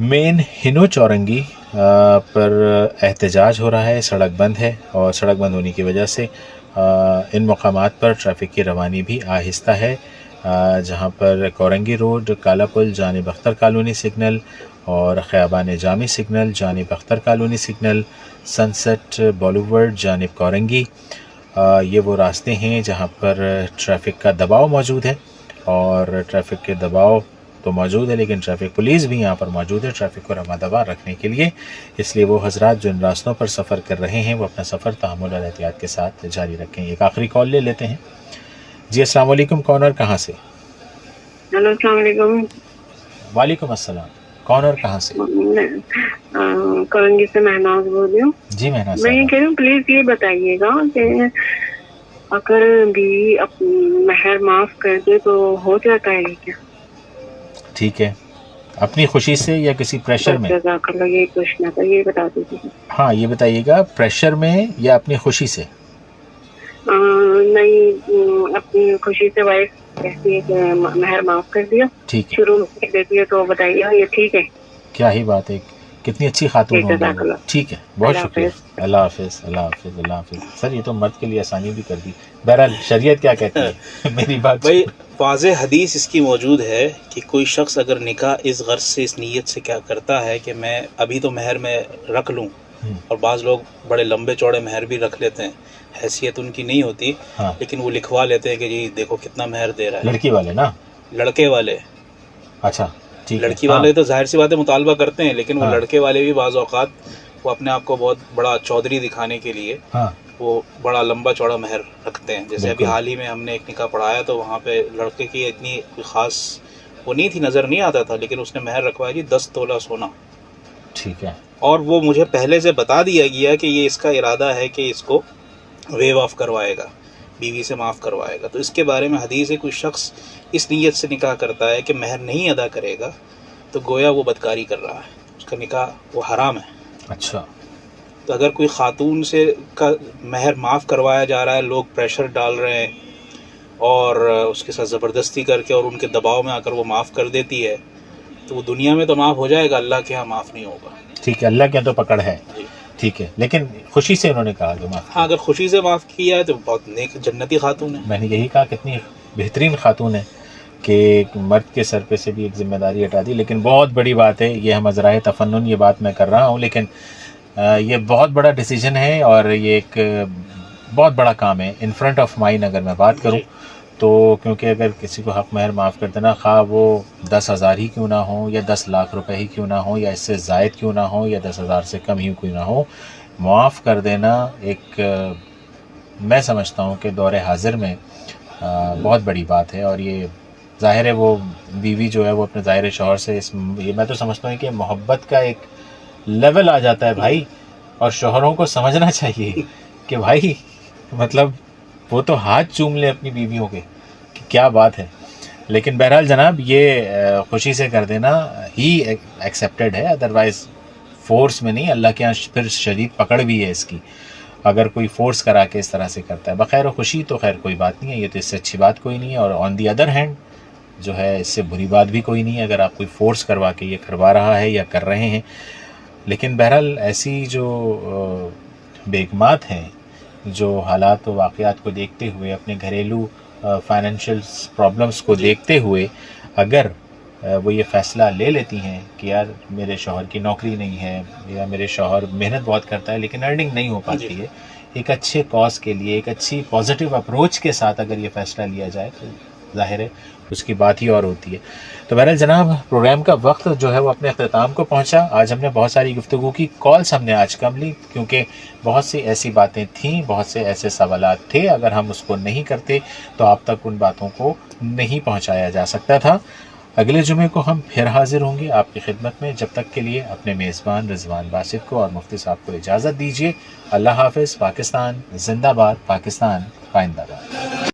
مین ہنو چورنگی پر احتجاج ہو رہا ہے، سڑک بند ہے، اور سڑک بند ہونے کی وجہ سے ان مقامات پر ٹریفک کی روانی بھی آہستہ ہے. جہاں پر کورنگی روڈ کالا پل جانب اختر کالونی سگنل اور خیابان جامی سگنل جانب اختر کالونی سگنل، سن سیٹ بالیووڈ جانب کورنگی، یہ وہ راستے ہیں جہاں پر ٹریفک کا دباؤ موجود ہے. اور ٹریفک کے دباؤ تو موجود ہے لیکن ٹریفک پولیس بھی یہاں پر موجود ہے ٹریفک کو رمادوار رکھنے کے لیے. اس لیے وہ حضرات جو ان راستوں پر سفر کر رہے ہیں وہ اپنا سفر تحمل اور احتیاط کے ساتھ جاری رکھیں. ایک آخری کال لے لیتے ہیں. جی السلام علیکم، کون اور کہاں سے؟ ہلو السلام علیکم. وعلیکم السلام، کون اور کہاں سے؟ کرنگی سے مہناز بول رہی ہوں. جی مہناز میں یہ صاحبہ، کہہ رہی ہوں پلیز یہ بتائیے گا کہ اگر بیوی مہر معاف کر دے تو ہو جاتا ہے کیا؟ ٹھیک ہے، اپنی خوشی سے یا کسی پریشر میں؟ جزاک اللہ، یہ پوچھنا تھا، یہ بتا دیجیے. ہاں یہ بتائیے گا، پریشر میں یا اپنی خوشی سے؟ نہیں، اپنی خوشی سے وائف کہتی ہے کہ مہر معاف کر دیا، ٹھیک ہے، شروع میں دیتی ہے تو بتائیے یہ ٹھیک ہے؟ کیا ہی بات ہے، کتنی اچھی خاتون ہوں جزاک گی. اللہ. ٹھیک ہے، بہت اللہ شکریہ. حافظ. اللہ حافظ، اللہ حافظ، اللہ حافظ. سر یہ تو مرد کے لیے آسانی بھی کر دی. بہرحال شریعت کیا کہتی ہے؟ میری بات بھائی واضح حدیث اس کی موجود ہے کہ کوئی شخص اگر نکاح اس غرض سے، اس نیت سے کیا کرتا ہے کہ میں ابھی تو مہر میں رکھ لوں، اور بعض لوگ بڑے لمبے چوڑے مہر بھی رکھ لیتے ہیں، حیثیت ان کی نہیں ہوتی ہاں لیکن وہ لکھوا لیتے ہیں کہ جی دیکھو کتنا مہر دے رہا ہے. لڑکی والے نا؟ لڑکے والے، اچھا ٹھیک ہے. لڑکی والے تو ظاہر سی بات ہے مطالبہ کرتے ہیں، لیکن وہ ہاں. لڑکے والے بھی بعض اوقات وہ اپنے آپ کو بہت بڑا چودھری دکھانے کے لیے ہاں وہ بڑا لمبا چوڑا مہر رکھتے ہیں. جیسے ابھی بالکل. حال ہی میں ہم نے ایک نکاح پڑھایا تو وہاں پہ لڑکے کی اتنی خاص وہ نہیں تھی، نظر نہیں آتا تھا، لیکن اس نے مہر رکھوایا جی 10 تولہ سونا. ٹھیک ہے. اور وہ مجھے پہلے سے بتا دیا گیا کہ یہ اس کا ارادہ ہے کہ اس کو ویو آف کروائے گا، بیوی سے معاف کروائے گا. تو اس کے بارے میں حدیث ہے کوئی شخص اس نیت سے نکاح کرتا ہے کہ مہر نہیں ادا کرے گا تو گویا وہ بدکاری کر رہا ہے، اس کا نکاح وہ حرام ہے. اچھا تو اگر کوئی خاتون سے کا مہر معاف کروایا جا رہا ہے، لوگ پریشر ڈال رہے ہیں اور اس کے ساتھ زبردستی کر کے اور ان کے دباؤ میں آ کر وہ معاف کر دیتی ہے، تو وہ دنیا میں تو معاف ہو جائے گا، اللہ کے ہاں معاف نہیں ہوگا. ٹھیک ہے، اللہ کے تو پکڑ ہے. جی ٹھیک ہے، لیکن خوشی سے انہوں نے کہا کہ معاف. ہاں، اگر خوشی سے معاف کیا ہے تو بہت نیک جنتی خاتون ہے. میں نے یہی کہا کتنی بہترین خاتون ہے کہ ایک مرد کے سر پہ سے بھی ایک ذمہ داری ہٹا دی. لیکن بہت بڑی بات ہے، یہ ہم ازرائے تفنن یہ بات میں کر رہا ہوں، لیکن یہ بہت بڑا ڈیسیجن ہے اور یہ ایک بہت بڑا کام ہے. ان فرنٹ آف مائنڈ اگر میں بات کروں تو کیونکہ اگر کسی کو حق مہر معاف کر دینا، خواہ وہ 10,000 ہی کیوں نہ ہوں یا 10 لاکھ روپے ہی کیوں نہ ہوں یا اس سے زائد کیوں نہ ہوں یا 10,000 سے کم ہی کیوں نہ ہو، معاف کر دینا ایک میں سمجھتا ہوں کہ دور حاضر میں بہت بڑی بات ہے. اور یہ ظاہر ہے وہ بیوی جو ہے وہ اپنے ظاہر شوہر سے یہ میں تو سمجھتا ہوں کہ محبت کا ایک لیول آ جاتا ہے بھائی. اور شوہروں کو سمجھنا چاہیے کہ بھائی مطلب وہ تو ہاتھ چوم لیں اپنی بیویوں کے کہ کیا بات ہے. لیکن بہرحال جناب یہ خوشی سے کر دینا ہی ایکسیپٹیڈ ہے، ادروائز فورس میں نہیں. اللہ کے یہاں پھر شدید پکڑ بھی ہے اس کی، اگر کوئی فورس کرا کے اس طرح سے کرتا ہے. بخیر و خوشی تو خیر کوئی بات نہیں ہے، یہ تو اس سے اچھی بات کوئی نہیں ہے. اور آن دی ادر ہینڈ جو ہے اس سے بری بات بھی کوئی نہیں ہے اگر آپ کوئی فورس کروا کے یہ کروا رہا ہے یا کر رہے ہیں. لیکن بہرحال ایسی جو بیگمات ہیں جو حالات و واقعات کو دیکھتے ہوئے، اپنے گھریلو فائنینشیل پرابلمس کو دیکھتے ہوئے اگر وہ یہ فیصلہ لے لیتی ہیں کہ یار میرے شوہر کی نوکری نہیں ہے یا میرے شوہر محنت بہت کرتا ہے لیکن ارننگ نہیں ہو پاتی ہے، ایک اچھے کاز کے لیے، ایک اچھی پازیٹیو اپروچ کے ساتھ اگر یہ فیصلہ لیا جائے تو ظاہر ہے اس کی بات ہی اور ہوتی ہے. تو بہرحال جناب پروگرام کا وقت جو ہے وہ اپنے اختتام کو پہنچا. آج ہم نے بہت ساری گفتگو کی، کالس ہم نے آج کم لی کیونکہ بہت سی ایسی باتیں تھیں، بہت سے ایسے سوالات تھے، اگر ہم اس کو نہیں کرتے تو آپ تک ان باتوں کو نہیں پہنچایا جا سکتا تھا. اگلے جمعے کو ہم پھر حاضر ہوں گے آپ کی خدمت میں. جب تک کے لیے اپنے میزبان رضوان باسط کو اور مفتی صاحب کو اجازت دیجیے. اللہ حافظ. پاکستان زندہ باد، پاکستان پائندہ باد.